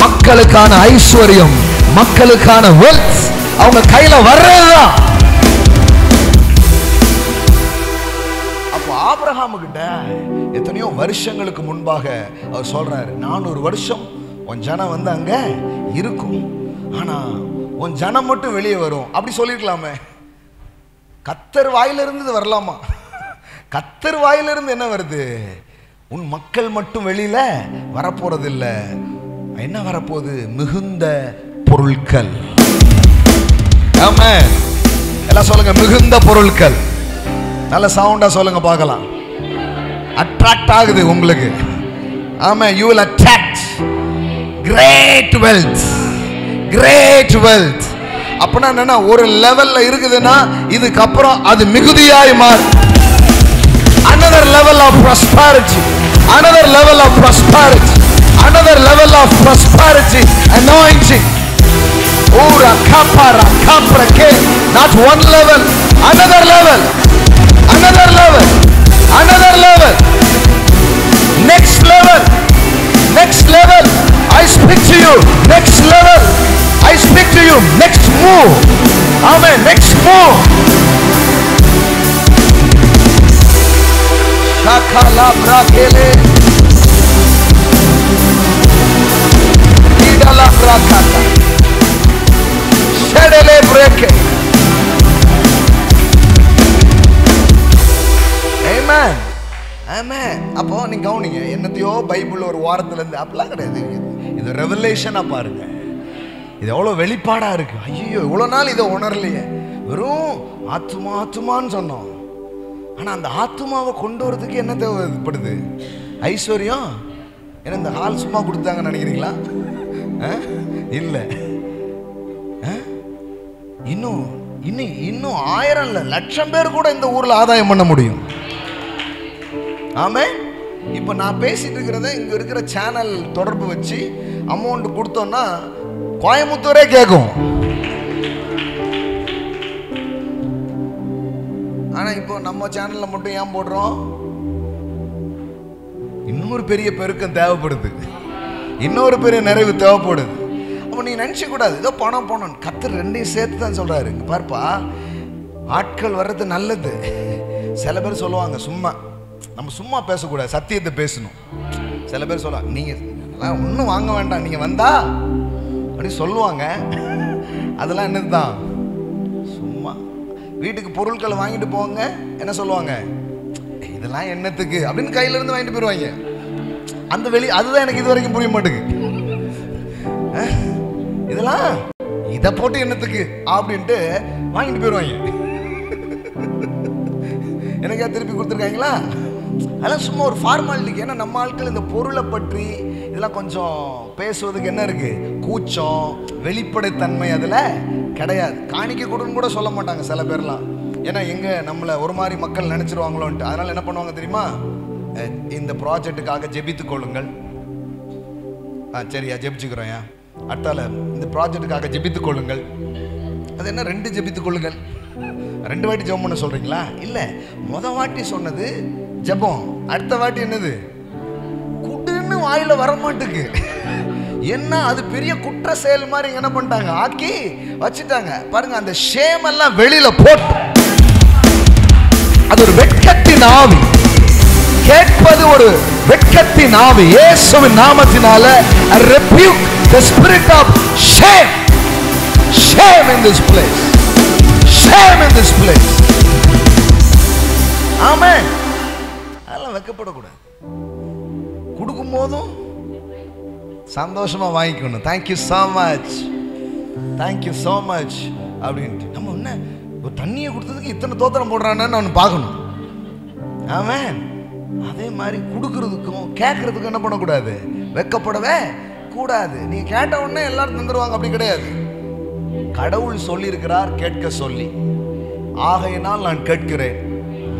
மக்களுக்கான ஐஸ்வர்யம், மக்களுக்கான வெல்த் அவங்க கையில வர்றதுதான். அப்போ ஆபிரகாம் கிட்ட எத்தனையோ வருஷங்களுக்கு முன்பாக அவர் சொல்றாரு, 400 வருஷம் உன் ஜனம் வந்து அங்க இருக்கும், ஆனா உன் ஜனம் மட்டும் வெளியே வரும். அப்படி சொல்லிருக்கலாமே. கத்தர் வாயிலிருந்து வரலாமா? கத்தர் வாயிலிருந்து என்ன வருது? உன் மக்கள் மட்டும் வெளியில வரப்போறது இல்ல. என்ன வரப்போகுது? மிகுந்த பொருட்கள். ஆமென். எல்லாம் சொல்லுங்க, மிகுந்த பொருட்கள். நல்ல சவுண்டா சொல்லுங்க பார்க்கலாம். அட்ராக்ட் ஆகுது உங்களுக்கு. ஆமென். you will attract great wealth, great wealth. அப்பனா என்னன்னா, ஒரு லெவல்ல இருக்குதுன்னா இதுக்கப்புறம் அது மிகுதியாய் மாறும். another level of prosperity, another level of prosperity, another level of prosperity anointing. ora kapara kapra ke, not one level, another level, another level, another level, next level, next level. I speak to you, next level. I speak to you, next move. Amen. Next move. Shakala brakele, idala brakata, shedele breke. Amen. Amen. அப்போ நீங்க கவனிங்க, என்னத்தையோ Bible ஒரு வாரத்துல இருந்து அப்படிலாம் கிடையாது. இது ரெவலேஷனா பாருங்க. இது எவ்வளோ வெளிப்பாடா இருக்கு. ஐயோ, இவ்வளோ நாள் இதை உணரலையே. வெறும் ஆத்துமா ஆத்துமான்னு சொன்னோம். ஆனால் அந்த ஆத்துமாவை கொண்டு வரதுக்கு என்ன தேவைப்படுது? ஐஸ்வர்யம். ஏன்னா இந்த ஹால் சும்மா கொடுத்தாங்கன்னு நினைக்கிறீங்களா? இல்லை. இன்னும் 1000 இல்லை, 1,00,000 பேர் கூட இந்த ஊரில் ஆதாயம் பண்ண முடியும். ஆமே. இப்போ நான் பேசிட்டு இருக்கிறத இங்கே இருக்கிற சேனல் தொடர்பு வச்சு அமௌண்ட் கொடுத்தோம்னா கோயம்புத்தூரே கேட்கும். ஆனா இப்போ நம்ம சேனல்ல மட்டும் ஏன் போடுறோம்? இன்னொரு பெரிய பெருக்கம் தேவைப்படுது, இன்னொரு பெரிய நிறைவு தேவைப்படுது. அப்போ நீ நினைச்ச கூடாது ஏதோ பணம் போனோம். கத்தர் ரெண்டையும் சேர்த்து தான் சொல்றாரு. இங்க பார்ப்பா, ஆட்கள் வர்றது நல்லது. சில பேர் சொல்லுவாங்க, நம்ம சும்மா பேசக்கூடாது, சத்தியத்தை பேசணும். சில பேர் சொல்லுவாங்க, நீங்க ஒன்றும் வாங்க வேண்டாம், நீங்க வந்தா அப்படி சொல்லுவாங்க. அதெல்லாம் என்னதுதான்? சும்மா. வீட்டுக்கு பொருட்களை வாங்கிட்டு போங்க, என்ன சொல்லுவாங்க? இதெல்லாம் என்னத்துக்கு அப்படின்னு கையில இருந்து வாங்கிட்டு போயிடுவாங்க. அந்த அதுதான் எனக்கு இது வரைக்கும் புரிய மாட்டேங்குது. இதெல்லாம் இதை போட்டு என்னத்துக்கு அப்படின்ட்டு வாங்கிட்டு போயிடுவாங்க. எனக்கா திருப்பி கொடுத்துருக்காங்களா? அதெல்லாம் சும்மா ஒரு ஃபார்மாலிட்டிக்கு. ஏன்னா நம்ம ஆட்கள் இந்த பொருளை பற்றி இதெல்லாம் கொஞ்சம் பேசுவதுக்கு என்ன இருக்கு? கூச்சம், வெளிப்படைத்தன்மை அதில் கிடையாது. காணிக்க கொடுன்னு கூட சொல்ல மாட்டாங்க சில பேர்லாம். ஏன்னா நம்மளை ஒரு மாதிரி மக்கள் நினைச்சிருவாங்களோன்ட்டு. அதனால என்ன பண்ணுவாங்க தெரியுமா? இந்த ப்ராஜெக்டுக்காக ஜெபித்துக் கொள்ளுங்கள். சரியா, ஜெபிச்சுக்கிறோம். அடுத்தால இந்த ப்ராஜெக்டுக்காக ஜெபித்துக் கொள்ளுங்கள். அது என்ன 2 ஜெபித்துக் கொள்ளுங்கள்? 2 வாட்டி ஜெபம் பண்ண சொல்றீங்களா? இல்லை, முத வாட்டி சொன்னது ஜெபம், அடுத்த வாட்டி என்னது? குடுன்னு வாயில வரமாட்டுக்கு. என்ன அது பெரிய குற்ற செயல் மாதிரி என்ன பண்ணிட்டாங்க, ஆக்கி வச்சுட்டாங்க. பாருங்க, அந்த ஷேம் எல்லாம் வெளியில போட்டு, அது ஒரு வெட்கத்தின் ஆவி. கேட்பது ஒரு வெட்கத்தின் ஆவி. இயேசுவின் நாமத்தினால I rebuke the spirit of shame. Shame in this place. Shame in this place. Amen. அதெல்லாம் வெட்கப்படக்கூடாது. கொடுக்கும் போதும் சந்தோஷமா வாங்கிக்கணும். Thank you so much. Thank you so much. அப்படின்ட்டு. நம்ம என்ன ஒரு தண்ணியை கொடுத்ததுக்கு இத்தனை தோத்திரம் போடுறான்னு அவனு பார்க்கணும். ஆமென். அதே மாதிரி கொடுக்கறதுக்கும் கேட்கறதுக்கும் என்ன பண்ணக்கூடாது, வெக்கப்படவே கூடாது. நீங்க கேட்ட உடனே எல்லாரும் தந்துருவாங்க, அப்படி கிடையாது. கடவுள் சொல்லி இருக்கிறார் கேட்க சொல்லி, ஆகையினால் நான் கேட்கிறேன்.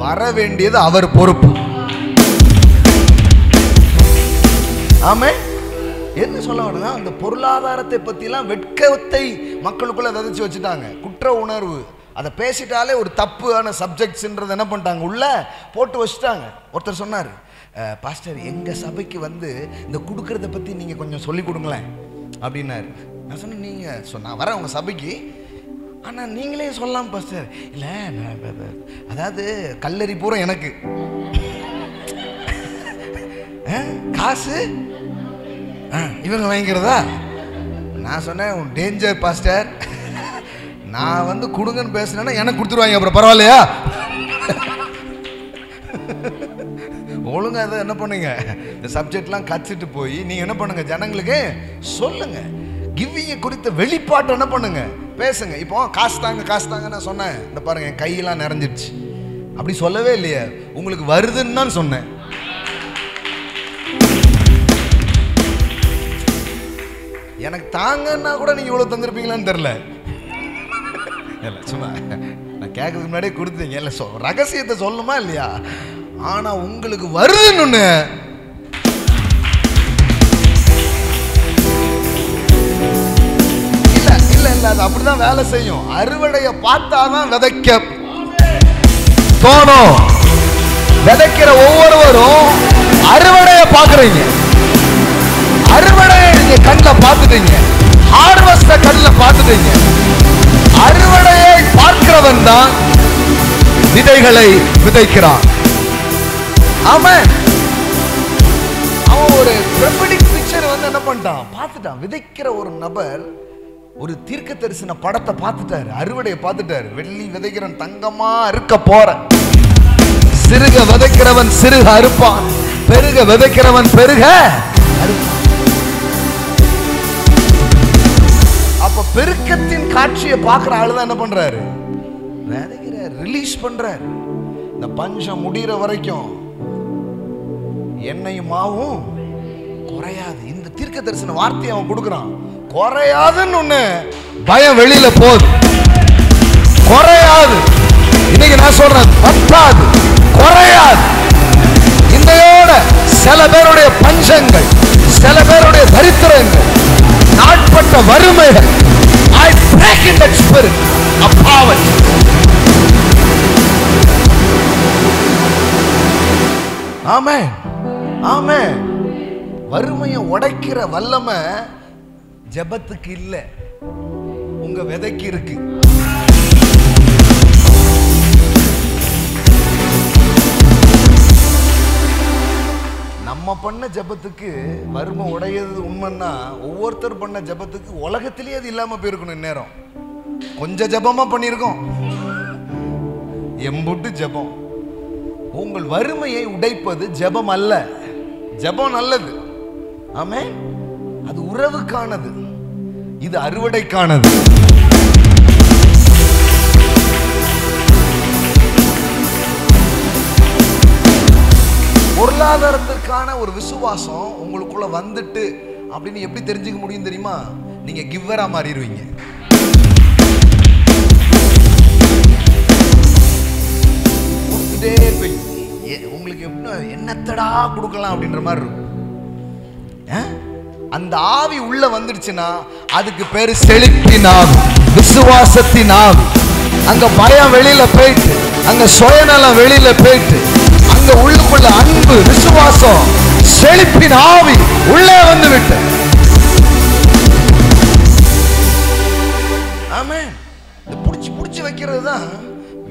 வர வேண்டியது அவர் பொறுப்பு. ஆமே. என்ன சொல்ல வரனா, அந்த பொருளாதாரத்தை பத்திலாம் வெட்கத்தை மக்களுக்குள்ள விதைச்சு வச்சுட்டாங்க. குற்ற உணர்வு, அதை பேசிட்டாலே ஒரு தப்பான சப்ஜெக்ட்ஸ்ன்றது என்ன பண்ணிட்டாங்க, உள்ள போட்டு வச்சுட்டாங்க. ஒருத்தர் சொன்னார், பாஸ்டர் எங்க சபைக்கு வந்து இந்த கொடுக்கறத பத்தி நீங்க கொஞ்சம் சொல்லி கொடுங்களேன் அப்படின்னாரு. நான் சொன்னேன், நீங்க நான் வரேன் உங்க சபைக்கு, ஆனா நீங்களே சொல்லலாம் பாஸ்டர். இல்ல அதாவது கல்லறி பூரா எனக்கு, காசு இவங்க வாங்கிக்கிறதா. நான் சொன்னேன், டேஞ்சர் பாஸ்டர், நான் வந்து கொடுங்கன்னு பேசுனேன்னா எனக்கு கொடுத்துருவாங்க, அப்புறம் பரவாயில்லையா? ஒழுங்கா அதை என்ன பண்ணுங்க, இந்த சப்ஜெக்ட்லாம் கற்றுட்டு போய் நீங்க என்ன பண்ணுங்க, ஜனங்களுக்கு சொல்லுங்க. கிவிங்க குறித்த வெளிப்பாட்டை என்ன பண்ணுங்க, பேசுங்க. இப்போ காசு தாங்க காசு தாங்க நான் சொன்னேன், இந்த பாருங்க என் கையெல்லாம் நிறைஞ்சிருச்சு, அப்படி சொல்லவே இல்லையே. உங்களுக்கு வருதுன்னு தான் சொன்னேன். எனக்கு தாங்கன்னா கூட நீங்க இவ்வளவு தந்திருப்பீங்களான்னு தெரியல. இல்லை சும்மா நான் கேட்கறதுக்கு முன்னாடியே கொடுத்தீங்க. இல்லை ரகசியத்தை சொல்லணுமா இல்லையா? ஆனா உங்களுக்கு வருதுன்னு இல்ல இல்ல இல்ல, அது அப்படிதான் வேலை செய்யும். அறுவடையை பார்த்தாதான் விதைக்க தோணும். விதைக்கிற ஒவ்வொருவரும் அறுவடையை பார்க்குறீங்க. அறுவடையை நீங்க கண்ணில் பார்த்துட்டீங்க, ஹார்வெஸ்ட கண்ணில் பார்த்துட்டீங்க. அறுவடையை பார்க்கிறவன் தான் விதைகளை விதைக்கிறான். ஆமென். அவன் ஒரு ப்ரொஃபெட்டிக் பிக்சர் வந்து என்ன பண்ணிட்டான், பார்த்துட்டான். விதைக்கிற ஒரு நபர் ஒரு தீர்க்க தரிசன படத்தை பார்த்துட்டாரு, அறுவடையை பார்த்துட்டாரு. வெள்ளி விதைக்கிறவன் தங்கமா அறுக்க போற, சிறுக விதைக்கிறவன் சிறுக அறுப்பான், பெருக விதைக்கிறவன் பெருக அறுப்பான். அப்ப பெருக்கத்தின் காட்சியை பார்க்கிற ஆளுதான் என்ன பண்றாரு, விதைக்கிறார், ரிலீஸ் பண்றாரு. இந்த பஞ்சம் முடிகிற வரைக்கும் எண்ணெயும் மாவும் குறையாது. இந்த தீர்க்க தரிசன வார்த்தையை அவன் கொடுக்கிறான். குறையாதுன்னு ஒண்ணு பயம் வெளியில போகுது, குறையாது. இன்னைக்கு நான் சொல்றேன், பத்தாது, குறையாது. இந்தையோட சில பேருடைய பஞ்சங்கள், சில பேருடைய தரித்திரங்கள், நாட்பட்ட வறுமைகள், I break in that spirit of poverty. ஆமென் ஆமென். வறுமையை உடைக்கிற வல்லமை ஜெபத்துக்கு இல்ல, உங்க விதைக்கு இருக்கு. நம்ம பண்ண ஜெபத்துக்கு வறுமை உடையது உண்மைன்னா, ஒவ்வொருத்தர் பண்ண ஜெபத்துக்கு உலகத்திலேயே அது இல்லாம போயிருக்கணும். இந்நேரம் கொஞ்சம் ஜெபமா பண்ணியிருக்கோம், எம்புட்டு ஜெபம். உங்கள் வறுமையை உடைப்பது ஜெபம் அல்ல. ஜெபம் நல்லது, ஆமென், அது உறவுக்கானது. இது அறுவடைக்கானது. பொருளாதாரத்திற்கான ஒரு விசுவாசம் உங்களுக்குள்ள வந்துட்டு அப்படின்னு எப்படி தெரிஞ்சுக்க முடியும் தெரியுமா? நீங்க கிவ்வரா மாறிடுவீங்க. உங்களுக்கு என்னத்தடா கொடுக்கலாம் அப்படின்ற மாதிரி இருக்கும். அந்த ஆவி உள்ள வந்துடுச்சுன்னா அதுக்கு பேரு செழிப்பின் ஆவி, விசுவாசத்தின் ஆவி. அங்க பயம் வெளியில போயிட்டு, அங்க சுயநலம் வெளியில போயிட்டு, அங்க உள்ளுக்குள்ள அன்பு, விசுவாசம், செழிப்பின் ஆவி உள்ளே வந்து விட்டு. ஆமென். இந்த புடிச்சு புடிச்சு வைக்கிறது தான்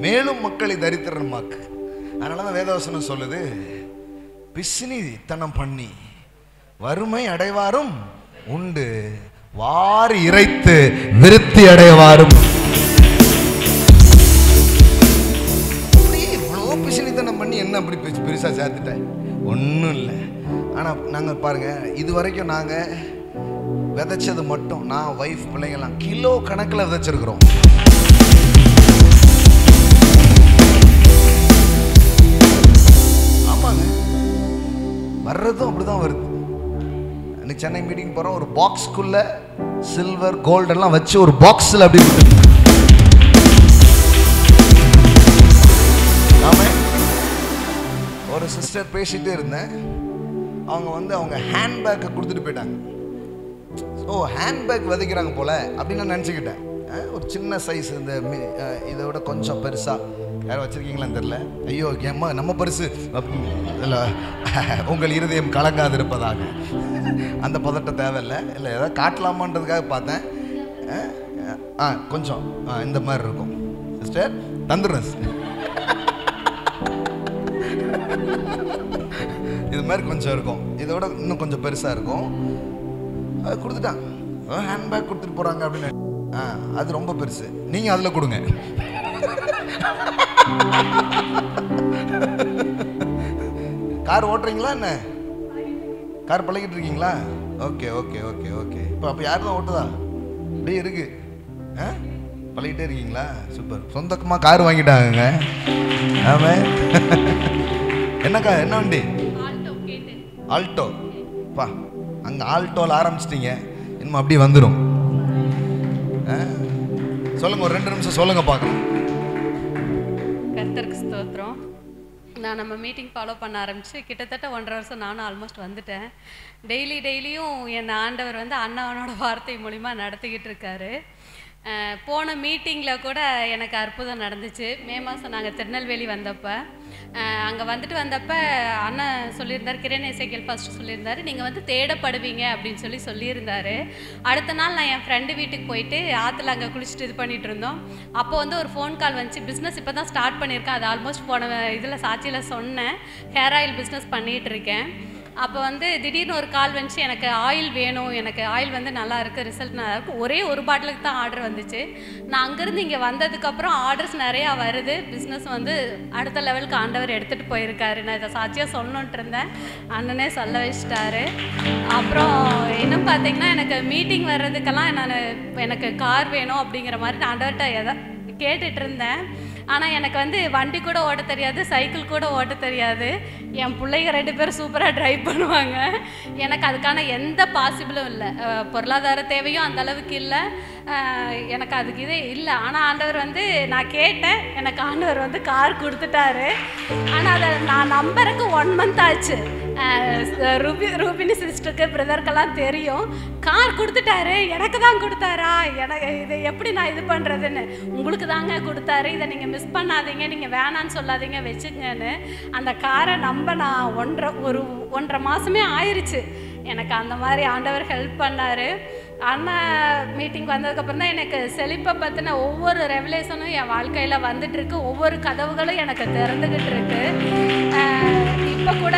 மேலும் மக்களை தரித்திரமாக்கு. அதனாலதான் வேதவசனம் சொல்லுது, பிசினித்தனம் பண்ணி வறுமை அடைவாரும் உண்டு, வாரி இறைத்து விருத்தி அடைவாரும். இவ்வளோ பிசினித்தனம் பண்ணி என்ன அப்படி பெருசா சேர்த்துட்டேன்? ஒன்றும் இல்லை. ஆனா நாங்க பாருங்க, இது வரைக்கும் நாங்க விதைச்சது மட்டும், நான் வைஃப் பிள்ளைங்கலாம் கிலோ கணக்கில் விதைச்சிருக்கிறோம். வர்றதும் அப்படிதான் வருது. அன்னைக்கு சென்னை மீட்டிங் போகிறோம், ஒரு பாக்ஸ்க்குள்ள சில்வர் கோல்டெல்லாம் வச்சு ஒரு பாக்ஸில் அப்படி விட்டு ஒரு சிஸ்டர் பேசிகிட்டே இருந்தேன். அவங்க வந்து அவங்க ஹேண்ட்பேக்கை கொடுத்துட்டு போயிட்டாங்க. ஸோ ஹேண்ட்பேக் விதைக்கிறாங்க போல் அப்படின்னு நான் நினச்சிக்கிட்டேன். ஒரு சின்ன சைஸ், இந்த இதை விட கொஞ்சம் பெருசாக யாரும் வச்சுருக்கீங்களான்னு தெரில. ஐயோ ஏம்மா நம்ம பரிசு இல்லை, உங்கள் இருதயம் கலங்காது இருப்பதாக. அந்த பதட்டம் தேவையில்லை. இல்லை ஏதாவது காட்டலாமான்றதுக்காக பார்த்தேன். கொஞ்சம் இந்த மாதிரி இருக்கும் சிஸ்டர், தந்துடுறேன் சிஸ்டர். இது மாதிரி கொஞ்சம் இருக்கும், இதை விட இன்னும் கொஞ்சம் பெருசாக இருக்கும். அது கொடுத்துட்டான். ஹேண்ட்பேக் கொடுத்துட்டு போகிறாங்க அப்படின்னு. அது ரொம்ப பெருசு, நீங்கள் அதில் கொடுங்க. கார் ஓட்டுறீங்களா என்ன? கார் பழகிட்டு இருக்கீங்களா? Okay okay okay okay. இப்போ அப்போ யார் தான் ஓட்டுதா? அப்படியே இருக்கு. பழகிட்டே இருக்கீங்களா? சூப்பர். சொந்தமாக கார் வாங்கிட்டாங்க. ஆமாம். என்னக்கா, என்ன வண்டி? ஆல்டோ. பா, அங்கே ஆல்டோவில் ஆரம்பிச்சிட்டிங்க, இன்னும் அப்படியே வந்துடும். சொல்லுங்க, ஒரு 2 நிமிஷம் சொல்லுங்க பார்க்கலாம். கர்த்தருக்கு ஸ்தோத்திரம். நான் நம்ம மீட்டிங் ஃபாலோ பண்ண ஆரம்பித்து கிட்டத்தட்ட 1.5 வருஷம் நானும் ஆல்மோஸ்ட் வந்துட்டேன். டெய்லியும் என் ஆண்டவர் வந்து அண்ணாவனோட வார்த்தை மூலிமா நடத்திக்கிட்டு இருக்காரு. போன மீட்டிங்கில் கூட எனக்கு அற்புதம் நடந்துச்சு. மே மாதம் நாங்கள் திருநெல்வேலி வந்தப்போ, அங்கே வந்தப்போ அண்ணன் சொல்லியிருந்தார், கிரண் எசேக்கியேல் ஃபஸ்ட்டு சொல்லியிருந்தார், நீங்கள் வந்து தேடப்படுவீங்க அப்படின்னு சொல்லியிருந்தார். அடுத்த நாள் நான் என் ஃப்ரெண்டு வீட்டுக்கு போயிட்டு ஆற்றுல அங்கே குளிச்சுட்டு இது பண்ணிகிட்டு இருந்தோம். அப்போ வந்து ஒரு ஃபோன் கால் வந்துச்சு. பிஸ்னஸ் இப்போ தான் ஸ்டார்ட் பண்ணியிருக்கேன், அது ஆல்மோஸ்ட் போன இதில் சாட்சியில் சொன்னேன், ஹேர் ஆயில் பிஸ்னஸ் பண்ணிகிட்டு இருக்கேன். அப்போ வந்து திடீர்னு ஒரு கால் வந்துச்சு, எனக்கு ஆயில் வேணும், எனக்கு ஆயில் வந்து நல்லா இருக்குது, ரிசல்ட் நல்லா இருக்குது. ஒரே ஒரு பாட்டிலுக்கு தான் ஆர்டர் வந்துச்சு. நான் அங்கேருந்து இங்கே வந்ததுக்கப்புறம் ஆர்டர்ஸ் நிறையா வருது. பிஸ்னஸ் வந்து அடுத்த லெவலுக்கு ஆண்டவர் எடுத்துகிட்டு போயிருக்காரு. நான் இதை சாட்சியாக சொல்லணுன்ட்டு இருந்தேன், அண்ணனே சொல்ல வச்சிட்டாரு. அப்புறம் இன்னும் பார்த்தீங்கன்னா, எனக்கு மீட்டிங் வர்றதுக்கெல்லாம் எனக்கு கார் வேணும் அப்படிங்கிற மாதிரி நான் ஆண்டவர்கிட்ட கேட்டுட்டு இருந்தேன். ஆனால் எனக்கு வந்து வண்டி கூட ஓட்ட தெரியாது, சைக்கிள் கூட ஓட்ட தெரியாது. என் பிள்ளைங்க 2 பேரும் சூப்பராக ட்ரைவ் பண்ணுவாங்க. எனக்கு அதுக்கான எந்த பாசிபிளும் இல்லை, பொருளாதார தேவையும் அந்த அளவுக்கு இல்லை, எனக்கு அதுக்கு இதே இல்லை. ஆனால் ஆண்டவர் வந்து நான் கேட்டேன், எனக்கு ஆண்டவர் வந்து கார் கொடுத்துட்டாரு. ஆனால் அதை நான் நம்பருக்கு 1 மந்த் ஆச்சு. ரூபினி சிஸ்டருக்கு பிரதருக்கெல்லாம் தெரியும், கார் கொடுத்துட்டாரு, எனக்கு தான் கொடுத்தாரா, எனக்கு இதை எப்படி நான் இது பண்ணுறதுன்னு. உங்களுக்கு தாங்க கொடுத்தாரு, இதை நீங்கள் மிஸ் பண்ணாதீங்க, நீங்கள் வேணான்னு சொல்லாதீங்க, வச்சுக்கங்கன்னு. அந்த காரை நம்ப நான் 1.5 மாதமே ஆயிடுச்சு. எனக்கு அந்த மாதிரி ஆண்டவர் ஹெல்ப் பண்ணார். அண்ணன் மீட்டிங் வந்ததுக்கப்புறம் தான் எனக்கு செழிப்பை பற்றின ஒவ்வொரு ரெவலேஷனும் என் வாழ்க்கையில் வந்துட்டுருக்கு. ஒவ்வொரு கதவுகளும் எனக்கு திறந்துக்கிட்டு இருக்கு. இப்போ கூட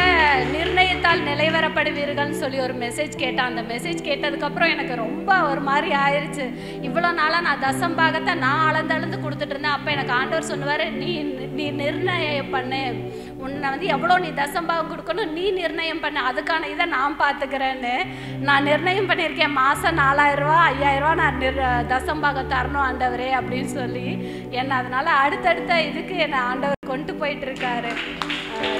நிர்ணயத்தால் நிலைவரப்படுவீர்கள்னு சொல்லி ஒரு மெசேஜ் கேட்டேன். அந்த மெசேஜ் கேட்டதுக்கப்புறம் எனக்கு ரொம்ப ஒரு மாதிரி ஆயிடுச்சு. இவ்வளோ நாளாக நான் தசம்பாகத்தை நான் அளந்து கொடுத்துட்டு இருந்தேன். அப்போ எனக்கு ஆண்டவர் சொன்னார், நீ நிர்ணயம் பண்ணு, உன்னை வந்து எவ்வளோ நீ தசம்பாகம் கொடுக்கணும் நீ நிர்ணயம் பண்ணு, அதுக்கான இதை நான் பார்த்துக்கிறேன்னு. நான் நிர்ணயம் பண்ணியிருக்கேன், மாதம் 4000 ரூபா 5000 ரூபா நான் தசம்பாகம் தரணும் ஆண்டவரே அப்படின்னு சொல்லி. என்னை அதனால் அடுத்தடுத்த இதுக்கு என்னை ஆண்டவர் கொண்டு போயிட்டுருக்காரு.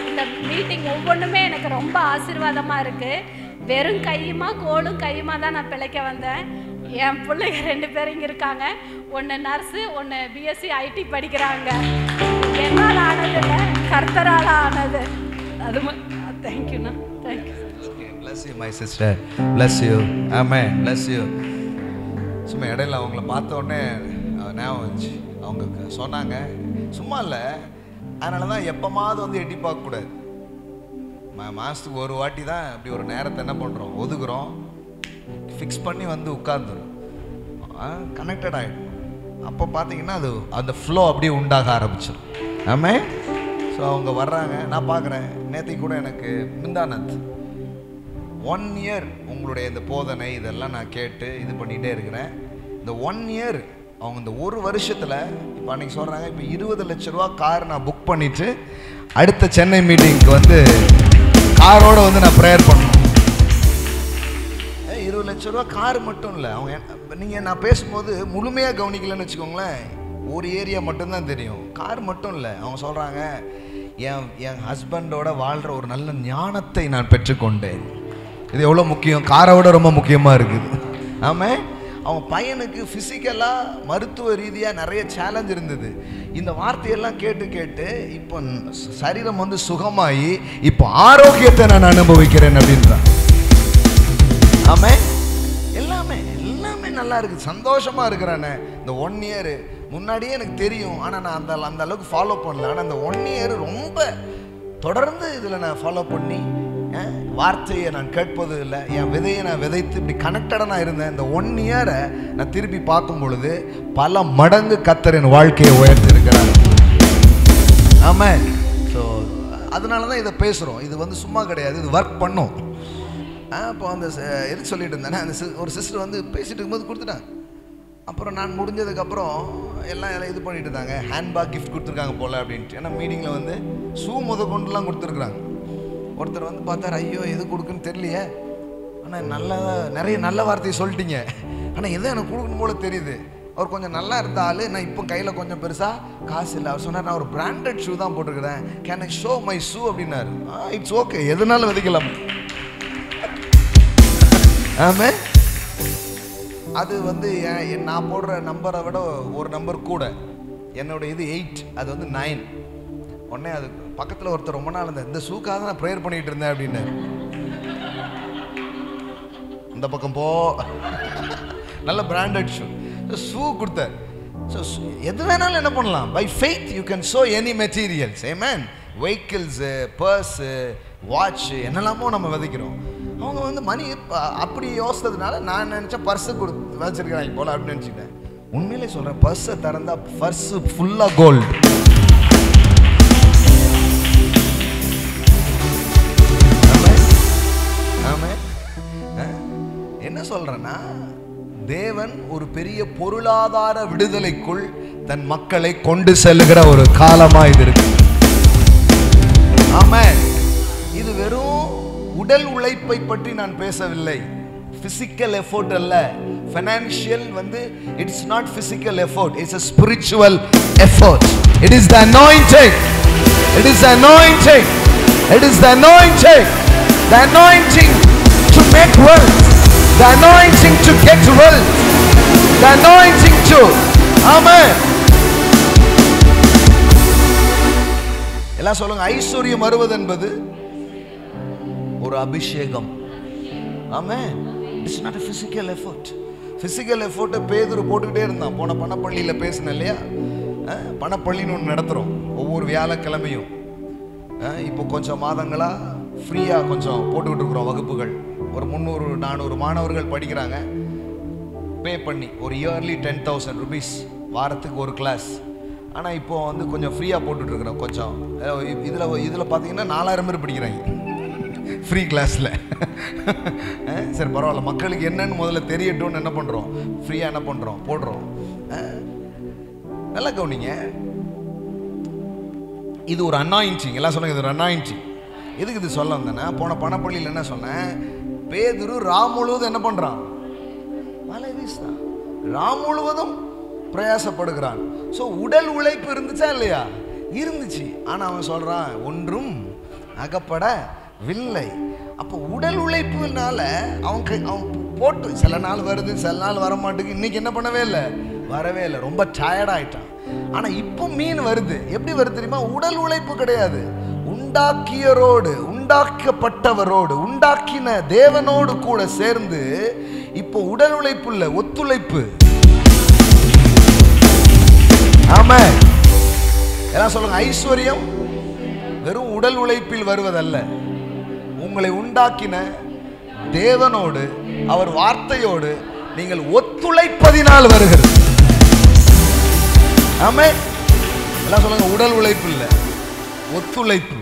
இந்த மீட்டிங் ஒவ்வொன்றுமே எனக்கு ரொம்ப ஆசீர்வாதமாக இருக்குது. வெறும் கையுமா கோலும் கையுமா தான் நான் பிழைக்க வந்தேன். என் பிள்ளைங்க 2 பேர் இங்கே இருக்காங்க. ஒன்று நர்ஸு, ஒன்று பிஎஸ்சி ஐடி படிக்கிறாங்க. என்னால் ஆனது இல்லை, கர்த்தரால் ஆனது. அது தேங்க்யூண்ணா, thank you. Bless you my sister, bless you, amen, bless you. சும்மா இடையில அவங்கள பார்த்த உடனே ஞாபகம் வந்துச்சு. அவங்க சொன்னாங்க, சும்மா இல்லை, அதனால தான் எப்போமாவது வந்து எட்டி பார்க்கக்கூடாது. மாதத்துக்கு ஒரு வாட்டி தான் இப்படி ஒரு நேரத்தை என்ன பண்ணுறோம், ஒதுக்குறோம், ஃபிக்ஸ் பண்ணி வந்து உட்காந்துரும், கனெக்டட் ஆகிடும். அப்போ பார்த்தீங்கன்னா அது அந்த ஃப்ளோ அப்படியே உண்டாக ஆரம்பிச்சிடும். ஆமே. ஸோ அவங்க வர்றாங்க, நான் பார்க்குறேன். நேற்றுக்கு கூட எனக்கு மிந்தானத் 1 இயர் உங்களுடைய இந்த போதனை இதெல்லாம் நான் கேட்டு இது பண்ணிகிட்டே இருக்கிறேன். இந்த 1 இயர் அவங்க இந்த 1 வருஷத்தில் இப்போ அன்றைக்கி சொல்கிறாங்க, இப்போ 20 லட்ச ரூபா கார் நான் புக் பண்ணிவிட்டு அடுத்த சென்னை மீட்டிங்க்கு வந்து காரோடு வந்து நான் ப்ரேயர் பண்ணணும். 20 லட்ச ரூபா கார் மட்டும் இல்லை. அவங்க நீங்கள் நான் பேசும்போது முழுமையாக கவனிக்கலன்னு வச்சுக்கோங்களேன், ஒரு ஏரியா மட்டும்தான் தெரியும். கார் மட்டும் இல்லை. அவங்க சொல்கிறாங்க, என் ஹஸ்பண்டோட வாழ்கிற ஒரு நல்ல ஞானத்தை நான் பெற்றுக்கொண்டேன். இது எவ்வளோ முக்கியம், காரை விட ரொம்ப முக்கியமாக இருக்குது. ஆமாம், அவன் பையனுக்கு ஃபிசிக்கலாக மருத்துவ ரீதியாக நிறைய சேலஞ்ச் இருந்தது. இந்த வார்த்தையெல்லாம் கேட்டு கேட்டு இப்போ சரீரம் வந்து சுகமாகி இப்போ ஆரோக்கியத்தை நான் அனுபவிக்கிறேன் அப்படின்றான். ஆமாம், எல்லாமே நல்லா இருக்குது, சந்தோஷமாக இருக்கிறானே. இந்த 1 இயர் முன்னாடியே எனக்கு தெரியும், ஆனால் நான் அந்த அளவுக்கு ஃபாலோ பண்ணல. ஆனால் அந்த 1 இயர் ரொம்ப தொடர்ந்து இதில் நான் ஃபாலோ பண்ணி வார்த்தையை நான் கேட்பது இல்லை, என் விதையை நான் விதைத்து இப்படி கனெக்டடாக நான் இருந்தேன். இந்த 1 இயரை நான் திருப்பி பார்க்கும் பொழுது பல மடங்கு கர்த்தர் என் வாழ்க்கையை உயர்த்தி இருக்கிறார். ஆமாம். ஸோ அதனால தான் இதை பேசுகிறோம். இது வந்து சும்மா கிடையாது, இது ஒர்க் பண்ணும். இப்போ அந்த எதுக்கு சொல்லிட்டு இருந்தேன்னா, அந்த ஒரு சிஸ்டர் வந்து பேசிட்டு இருக்கும்போது கொடுத்துட்டாங்க. அப்புறம் நான் முடிஞ்சதுக்கப்புறம் எல்லாம் இது பண்ணிட்டு இருந்தாங்க, ஹேண்ட்பேக் கிஃப்ட் கொடுத்துருக்காங்க போல் அப்படின்ட்டு. ஏன்னா மீட்டிங்கில் வந்து ஷூ கொண்டுலாம் கொடுத்துருக்குறாங்க. ஒருத்தர் வந்து பார்த்தார், ஐயோ எது கொடுக்குன்னு தெரியலையே, ஆனால் நிறைய நல்ல வார்த்தையை சொல்லிட்டீங்க, ஆனால் எது எனக்கு கொடுக்கணும் போல தெரியுது. அவர் கொஞ்சம் நல்லா இருந்தாலும் நான் இப்போ கையில் கொஞ்சம் பெருசாக காசு இல்லை. அவர் சொன்னார், நான் ஒரு பிராண்டட் ஷூ தான் போட்டிருக்கிறேன், can I show my shoe அப்படின்னாரு. இட்ஸ் ஓகே, எதுனாலும் விதைக்கலாம். ஆமாம். அது வந்து நான் போடுற நம்பரை விட ஒரு நம்பர் கூட, என்னோட இது 8, அது வந்து 9. உடனே அது பக்கத்தில் ஒருத்தர் ரொம்ப நாள் இந்த ஷூக்காக தான் நான் ப்ரேயர் பண்ணிட்டு இருந்தேன் அப்படின்னு, இந்த பக்கம் போ, நல்ல பிராண்டட் ஷூ கொடுத்தார். ஸோ எது வேணாலும் என்ன பண்ணலாம், by faith you can show any materials. Amen. Vehicles, purse, watch, என்னெல்லாமோ நம்ம விதைக்கிறோம். அவங்க வந்து மணி அப்படி யோசித்ததுனால நான் நினச்சேன் பர்ஸு வச்சிருக்கிறாங்க போல அப்படின்னு நினச்சிட்டேன். உண்மையிலே சொல்கிறேன், பர்ஸை திறந்தா பர்ஸு ஃபுல்லாக கோல்டு. ஆமாம். என்ன சொல்கிறேன்னா, தேவன் ஒரு பெரிய பொருளாதார விடுதலைக்குள் தன் மக்களை கொண்டு செல்லுகிற ஒரு காலமாக இது இருக்கு. ஆமாம். இது வெறும் உடல் உழைப்பை பற்றி நான் பேசவில்லை, பிசிக்கல் எஃபோர்ட் அல்ல. ஃபைனான்சியல் வந்து it's not physical effort, it's a spiritual effort. It is the anointing. It is the anointing. It is the anointing. The anointing to make wealth. The anointing to get wealth. The anointing to, amen. எல்லாம் சொல்லுங்க, ஐஸ்வர்யம் வருவது என்பது ஒரு அபிஷேகம். Amen. It's நாட் a physical effort. physical effort பேதுரு போட்டுக்கிட்டே இருந்தான். போன பணப்பள்ளியில் பேசினேன் இல்லையா, பணப்பள்ளின்னு ஒன்று நடத்துகிறோம் ஒவ்வொரு வியாழக்கிழமையும். இப்போ கொஞ்சம் மாதங்களாக ஃப்ரீயாக கொஞ்சம் போட்டுக்கிட்டு இருக்கிறோம் வகுப்புகள். ஒரு 300-400 மாணவர்கள் படிக்கிறாங்க. பே பண்ணி ஒரு இயர்லி 10,000 rupees வாரத்துக்கு ஒரு கிளாஸ். ஆனால் இப்போ வந்து கொஞ்சம் ஃப்ரீயாக போட்டுட்ருக்குறோம். கொஞ்சம் இதில் பார்த்தீங்கன்னா 4000 பேர் படிக்கிறாங்க ஃப்ரீ கிளாஸில். சரி பரவாயில்ல, மக்களுக்கு என்னன்னு முதல்ல தெரியட்டும்னு என்ன பண்ணுறோம், ஃப்ரீயாக என்ன பண்ணுறோம், போடுறோம். நல்லா கவனிங்க, இது ஒரு அனாயிண்டிங். எல்லாம் சொன்னாங்க, இது ஒரு அனாயிண்டிங். எதுக்கு இது சொல்ல வந்தேன்னா, போன பணப்பள்ளியில் என்ன சொன்னேன், பேதுரு ராம் முழுவதும் என்ன பண்ணுறான், வலை வீசுறான், ராம் முழுவதும் பிரயாசப்படுகிறான். ஸோ உடல் உழைப்பு இருந்துச்சா இல்லையா, இருந்துச்சு. ஆனால் அவன் சொல்கிறான், ஒன்றும் அகப்படவில்லை. அப்போ உடல் உழைப்புனால அவன் போட்டு சில நாள் வருது, சில நாள் வர மாட்டேங்குது. இன்னைக்கு என்ன பண்ணவே இல்லை, வரவே இல்லை, ரொம்ப டயர்டாயிட்டான். ஆனால் இப்போ மீன் வருது. எப்படி வருது தெரியுமா, உடல் உழைப்பு கிடையாது, உண்டாக்கியரோடு, உண்டாக்கப்பட்டவரோடு, உண்டாக்கின தேவனோடு கூட சேர்ந்து இப்போ உடல் உழைப்பு இல்லை, ஒத்துழைப்பு. ஆமா, எல்லாம் சொல்லுங்க, ஐஸ்வர்யம் வெறும் உடல் உழைப்பில் வருவதல்ல, உங்களை உண்டாக்கின தேவனோடு, அவர் வார்த்தையோடு நீங்கள் ஒத்துழைப்பதினால் வருகிறது. ஆமா, எல்லாம் சொல்லுங்க, உடல் உழைப்பு இல்லை, ஒத்துழைப்பு.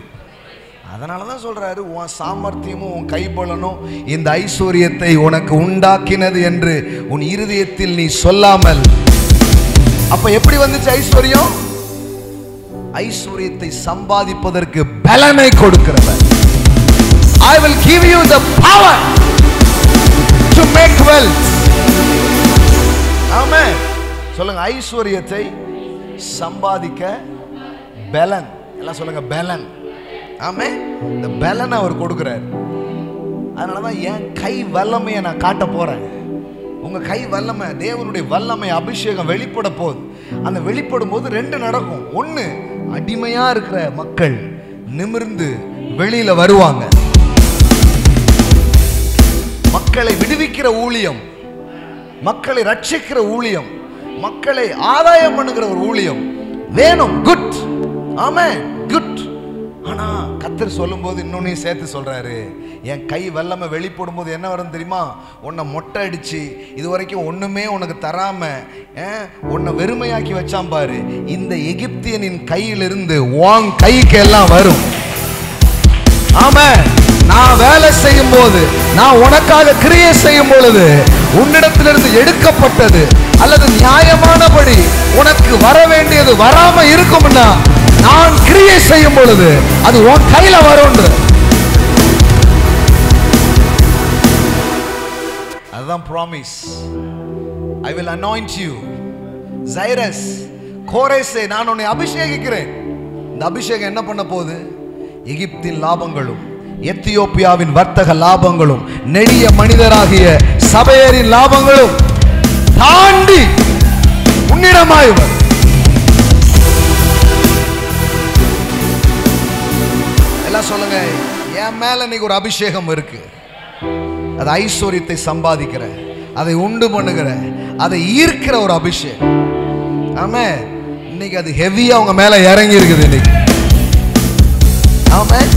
அதனால தான் சொல்றாரு, உன் சாமர்த்தியமும் உன் கைபலனும் இந்த ஐஸ்வர்யத்தை உனக்கு உண்டாக்கினது என்று உன் இருதயத்தில் நீ சொல்லாமல். அப்ப எப்படி வந்துச்சு ஐஸ்வர்யம்? ஐஸ்வர்யத்தை சம்பாதிப்பதற்கு பலனை கொடுக்கிறவர். I will give you the power to make wealth. ஆமென். சொல்லுங்க, ஐஸ்வர்யத்தை சம்பாதிக்க பலன். எல்லாம் சொல்லுங்க பலன். ஆமென். இந்த பலன் அவர் கொடுக்கிறார். அதனாலதான் என் கை வல்லமையை நான் காட்ட போறேன். உங்க கை வல்லமை, தேவனுடைய வல்லமை, அபிஷேகம் வெளிப்பட போகுது. அந்த வெளிப்படும் போது ரெண்டு நடக்கும். ஒண்ணு, அடிமையா இருக்கிற மக்கள் நிமிர்ந்து வெளியில வருவாங்க. மக்களை விடுவிக்கிற ஊழியம், மக்களை ரட்சிக்கிற ஊழியம், மக்களை ஆதாயம் பண்ணுகிற ஒரு ஊழியம் வேணும். குட். ஆமென். குட். ஆனா கர்த்தர் சொல்லும்போது இன்னொன்னையும் சேர்த்து சொல்றாரு. என் கை வல்லமை வெளிப்படும் போது என்ன வரும் தெரியுமா? உன்னை மொட்டை அடிச்சு இதுவரைக்கும் ஒண்ணுமே உனக்கு தராம உன்னை வெறுமையாக்கி வச்சான் பாரு, இந்த எகிப்தியனின் கையிலிருந்து உன் கைக்கு எல்லாம் வரும். ஆமென். நான் வேலை செய்யும் போது, நான் உனக்காக கிரியை செய்யும் பொழுது, உன்னிடத்திலிருந்து எடுக்கப்பட்டது அல்லது நியாயமானபடி உனக்கு வர வேண்டியது வராம இருக்கும்னா, நான் கிரியை செய்யும் பொழுது அது உன் கையில வரும். அதுதான் promise. I will anoint you. Cyrus, கோரேசே, நான் உன்னை அபிஷேகிக்கிறேன். இந்த அபிஷேகம் என்ன பண்ண போகுது? எகிப்தின் லாபங்களும் எத்தியோப்பியாவின் வர்த்தக லாபங்களும் நெடிய மனிதராகிய சபையரின் லாபங்களும் தாண்டி உன்னிடமாய் வரும். எல்லாம் சொல்லுங்க, என் மேல இன்னைக்கு ஒரு அபிஷேகம் இருக்கு. அது ஐஸ்வர்யத்தை சம்பாதிக்கிற, அதை உண்டு பண்ணுகிற, அதை ஈர்க்கிற ஒரு அபிஷேகம். ஆமென். இன்னைக்கு அது ஹெவியா உங்க மேல இறங்கி இருக்குது இன்னைக்கு. ஆமென்.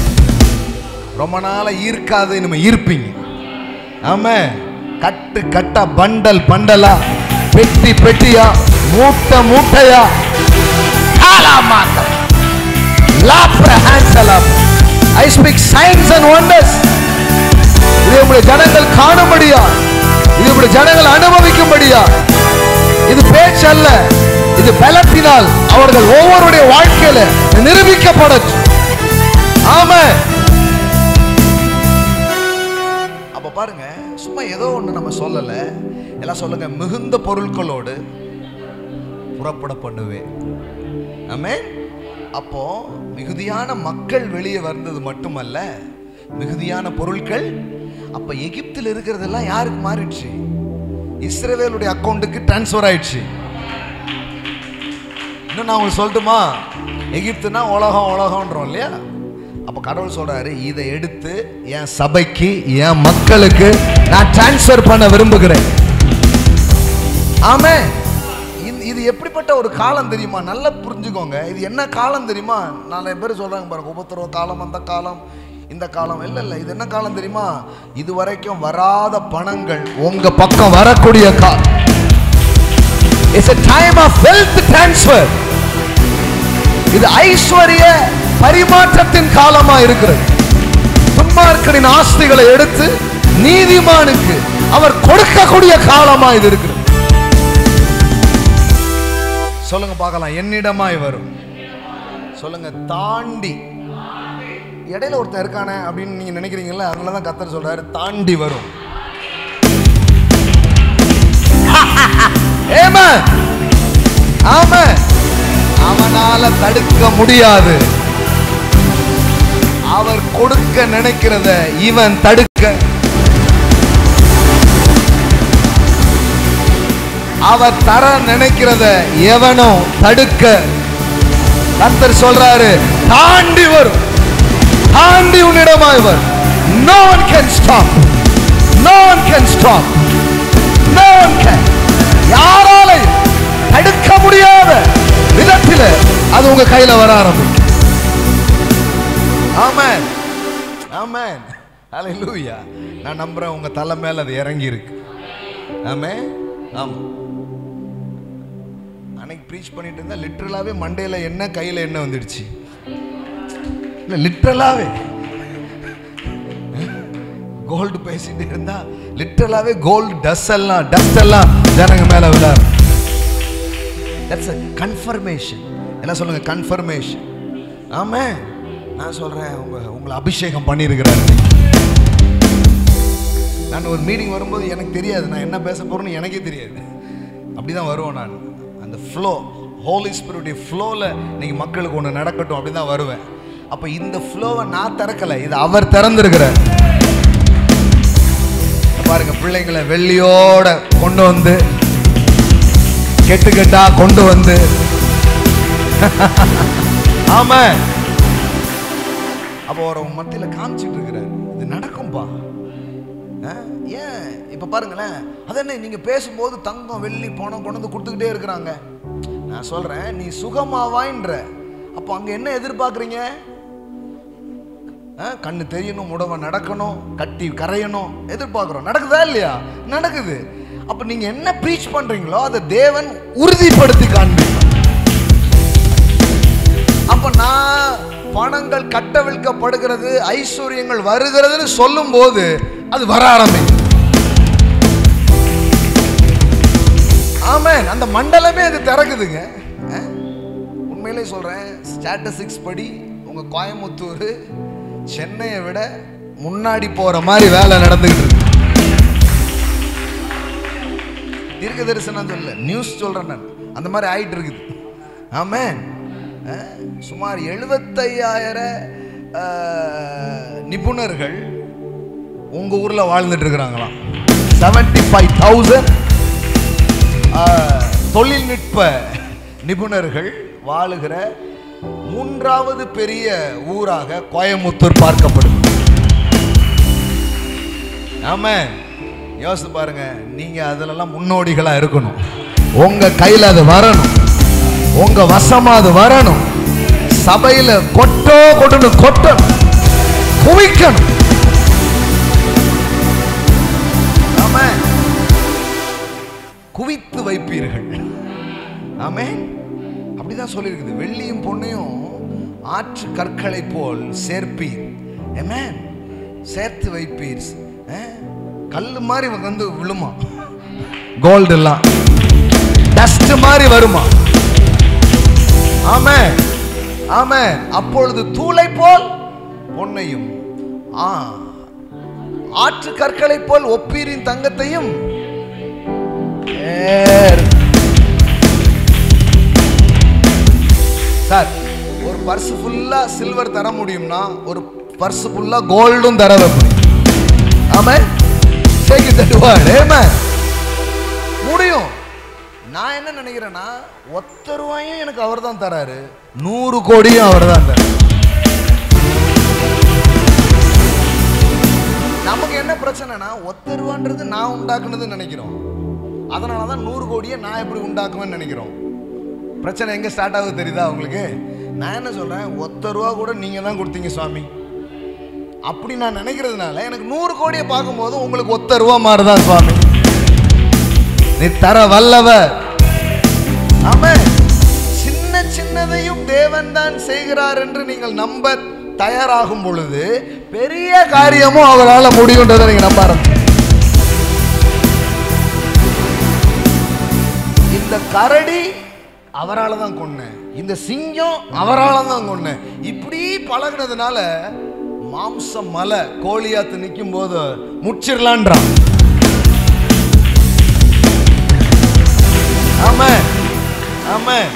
ரொம்ப நாளா ஈர்க்காது, நம்ம ஈர்ப்பீங்க. ஆமென். கட்டு கட்டா, பண்டல் பண்டலா, பெட்டி பெட்டியா, மூட்டை மூட்டையா, காலாமாத்தா லாப்ர ஹான்சலா. I speak signs and wonders. இது உங்களுடைய ஜனங்கள் காணும்படியா, இது உங்களுடைய ஜனங்கள் அனுபவிக்கும்படியா. இது பேச்சு அல்ல, இது பலத்தினால் அவர்கள் ஒவ்வொருடைய வாழ்க்கையில நிரூபிக்கப்படட்டும். ஆமென். அப்ப பாருங்க, சும்மா ஏதோ ஒண்ணு நம்ம சொல்லல. எல்லாம் சொல்லுங்க, மிகுந்த பொருட்களோடு புறப்பட பண்ணுவேன். ஆமென். அப்போ மிகுதியான மக்கள் வெளியே வந்தது மட்டுமல்ல, மிகுதியான பொருட்கள். அப்ப எகிப்தில் இருக்கிறதெல்லாம் யாருக்கு மாறிடுச்சு? இஸ்ரவேலுடைய அக்கௌண்ட்டுக்கு டிரான்ஸ்ஃபர் ஆயிடுச்சு. இன்னும் நான் உங்களுக்கு சொல்லட்டுமா? எகிப்துனா உலகம் உலகம்ன்றோம் இல்லையா? அப்ப கடவுள் சொல்றாரு, இதை எடுத்து என் சபைக்கு, என் மக்களுக்கு நான் டிரான்ஸ்ஃபர் பண்ண விரும்புகிறேன். ஆமென். இது எப்படிப்பட்ட ஒரு காலம் தெரியுமா? நல்லா புரிஞ்சுக்கோங்க. இது என்ன காலம் தெரியுமா? நிறைய பேர் சொல்றாங்க பாருங்க, உபத்திரவ காலம், அந்த காலம், இந்த காலம். இல்ல, இது என்ன காலம் தெரியுமா? இதுவரைக்கும் வராத பணங்கள் உங்க பக்கம் வரக்கூடிய காலம். It's a time of wealth transfer. இது ஐஸ்வர்ய பரிமாற்றத்தின் காலமா இருக்கிறது. துன்மார்க்கரின் ஆஸ்திகளை எடுத்து நீதிமானுக்கு அவர் கொடுக்கக்கூடிய காலமா இது இருக்கிறது. சொல்லுங்க பார்க்கலாம், என்னிடமாய் வரும். சொல்லுங்க, தாண்டி. இடையில ஒருத்தர் இருக்கானே அப்படின்னு நீங்க நினைக்கிறீங்கல்ல, அதனாலதான் கர்த்தர் சொல்றாரு தாண்டி வரும். ஆமென். அவனால தடுக்க முடியாது. அவர் கொடுக்க நினைக்கிறத இவன் தடுக்க, அவர் தர நினைக்கிறத எவனும் தடுக்க. கர்த்தர் சொல்றாரு, தாண்டி வரும், தாண்டி உன்னிடமாய் வரும். No one can stop. No one can stop. No one can. யாராலையும் தடுக்க முடியாத விதத்தில் அது உங்க கையில வர ஆரம்பிக்கும். ஆமென். ஆமென். ஹல்லேலூயா. நான் நம்புறேன் உங்க தலை மேல அது இறங்கி இருக்கு. ஆமென். ஆமா. அன்னைக்கு ப்ரீச் பண்ணிட்டு இருந்தா லிட்டரலாவே மண்டையில என்ன, கையில என்ன வந்துடுச்சு. இல்ல, லிட்டரலாவே கோல்டு பேசிட்டு இருந்தா லிட்டரலாவே கோல்டு டஸ்ட் எல்லாம் ஜனங்க மேல விழாரு. That's a confirmation. என்ன சொல்லுங்க, கன்ஃபர்மேஷன். ஆமென். நான் சொல்றேன், உங்களை அபிஷேகம் பண்ணியிருக்கிறார். நான் ஒரு மீட்டிங் வரும்போது எனக்கு தெரியாது நான் என்ன பேச போறேன்னு, எனக்கே தெரியாது. அப்படிதான் வருவோம் நான். அந்த ஃப்ளோ ஹோலி ஸ்பிரிட்டுடைய ஃப்ளோவில் இன்னைக்கு மக்களுக்கு ஒன்று நடக்கட்டும் அப்படி தான் வருவேன். அப்போ இந்த ஃப்ளோவை நான் திறக்கலை, இது அவர் திறந்துருக்கிறார். பாருங்க, பிள்ளைங்களை வெள்ளியோட கொண்டு வந்து கெட்டா கொண்டு வந்து ஆமா, அப்போ ஒரு மத்தியில் காமிச்சிட்டு இருக்கிறார். இது நடக்கும்பா. ஏன் இப்ப பாருங்களேன், அதென்ன நீங்க பேசும்போது தங்கம் வெள்ளி பணம் கொண்டு வந்து கொடுத்துக்கிட்டே இருக்கிறாங்க. நான் சொல்றேன், நீ சுகமாவாயின்ற. அப்போ அங்க என்ன எதிர்பார்க்குறீங்க? கண்ணு தெரியணும், முடவ நடக்கணும், கட்டி கரையணும் எதிர்பார்க்கிறோம். நடக்குதா இல்லையா? நடக்குது. அப்ப நீங்க என்ன ப்ரீச் பண்றீங்களோ அதை தேவன் உறுதிப்படுத்தி காண்பீங்க. அப்ப நான் பணங்கள் கட்டவிழ்க்கப்படுகிறது, ஐஸ்வர்யங்கள் வருகிறதுன்னு சொல்லும் போது அது வர ஆரம்பிக்கும். ஆமென். அந்த மண்டலமே அது திறக்குதுங்க. உண்மையிலே சொல்றேன், ஸ்டாட்டிஸ்டிக்ஸ் படி உங்க கோயம்புத்தூர் சென்னையை விட முன்னாடி போற மாதிரி வேலை நடந்துகிட்டு இருக்கு. தீர்க்க தரிசனம் சொல்ல, நியூஸ் சொல்றேன் நான். அந்த மாதிரி ஆயிட்டு இருக்குது. ஆமென். சுமார் 75,000 நிபுணர்கள் உங்க ஊர்ல வாழ்ந்துட்டு இருக்கிறாங்களாம். 75,000 தொழில்நுட்ப நிபுணர்கள் வாழுகிற 3வது பெரிய ஊராக கோயம்புத்தூர் பார்க்கப்படுது. ஆமென். யோசித்து பாருங்க, நீங்க அதிலெல்லாம் முன்னோடிகளா இருக்கணும். உங்க கையில் அது வரணும், உங்க வசமா அது வரணும். சபையில கொட்டணும், குவிக்கணும். ஆமென். குவித்து வைப்பீர்கள். ஆமென். அப்படிதான் சொல்லியிருக்குது. வெள்ளியும் பொன்னையும் ஆற்று கற்களை போல் சேர்ப்பீர். ஆமென். சேர்த்து வைப்பீர். கல்லு மாதிரி வந்து விழுமா, கோல்டு எல்லாம் டஸ்ட் மாதிரி வருமா. ஆமென். ஆமென். அப்பொழுது தூளை போல் பொன்னையும் ஆற்று கற்களை போல் ஒப்பீரின் தங்கத்தையும். சார், ஒரு பர்ஸ் ஃபுல்லா சில்வர் தர முடியும்னா ஒரு பர்ஸ் ஃபுல்லா கோல்டும் தர முடியும். ஆமென். முடியும். நான் என்ன நினைக்கிறேன்னா, 1 ரூபாயும் எனக்கு அவர் தான் தராரு, 100 கோடியும் அவர் தான் தராரு. நமக்கு என்ன பிரச்சனைனா, 1 ரூபான்றது நான் உண்டாக்குனதுன்னு நினைக்கிறோம். அதனாலதான் 100 கோடியை நான் எப்படி உண்டாக்குவேன்னு நினைக்கிறோம். பிரச்சனை எங்க ஸ்டார்ட் ஆகுது தெரியுதா உங்களுக்கு? நான் என்ன சொல்றேன், 1 ரூபா கூட நீங்க தான் கொடுத்தீங்க சுவாமி அப்படி நான் நினைக்கிறதுனால எனக்கு 100 கோடியை பார்க்கும்போது உங்களுக்கு 1 ரூபா மாறுதான் சுவாமி. நீ தர வல்லவர். ஆமென். சின்ன சின்னதையும் தேவன் தான் செய்கிறார் என்று நீங்கள் நம்ப தயாராகும் பொழுது பெரிய காரியமும் அவரால் முடியுன்றதை நீங்க நம்ப ஆரம்பிங்க. இந்த கரடி அவரால் தான் கொன்னேன், இந்த சிங்கம் அவரால் தான் கொன்னேன், இப்படி பழகினதுனால மாம்சம் மலை கோலியாத்து நிற்கும் போது முச்சிரலான்றான். ஆமென். ஆமென்.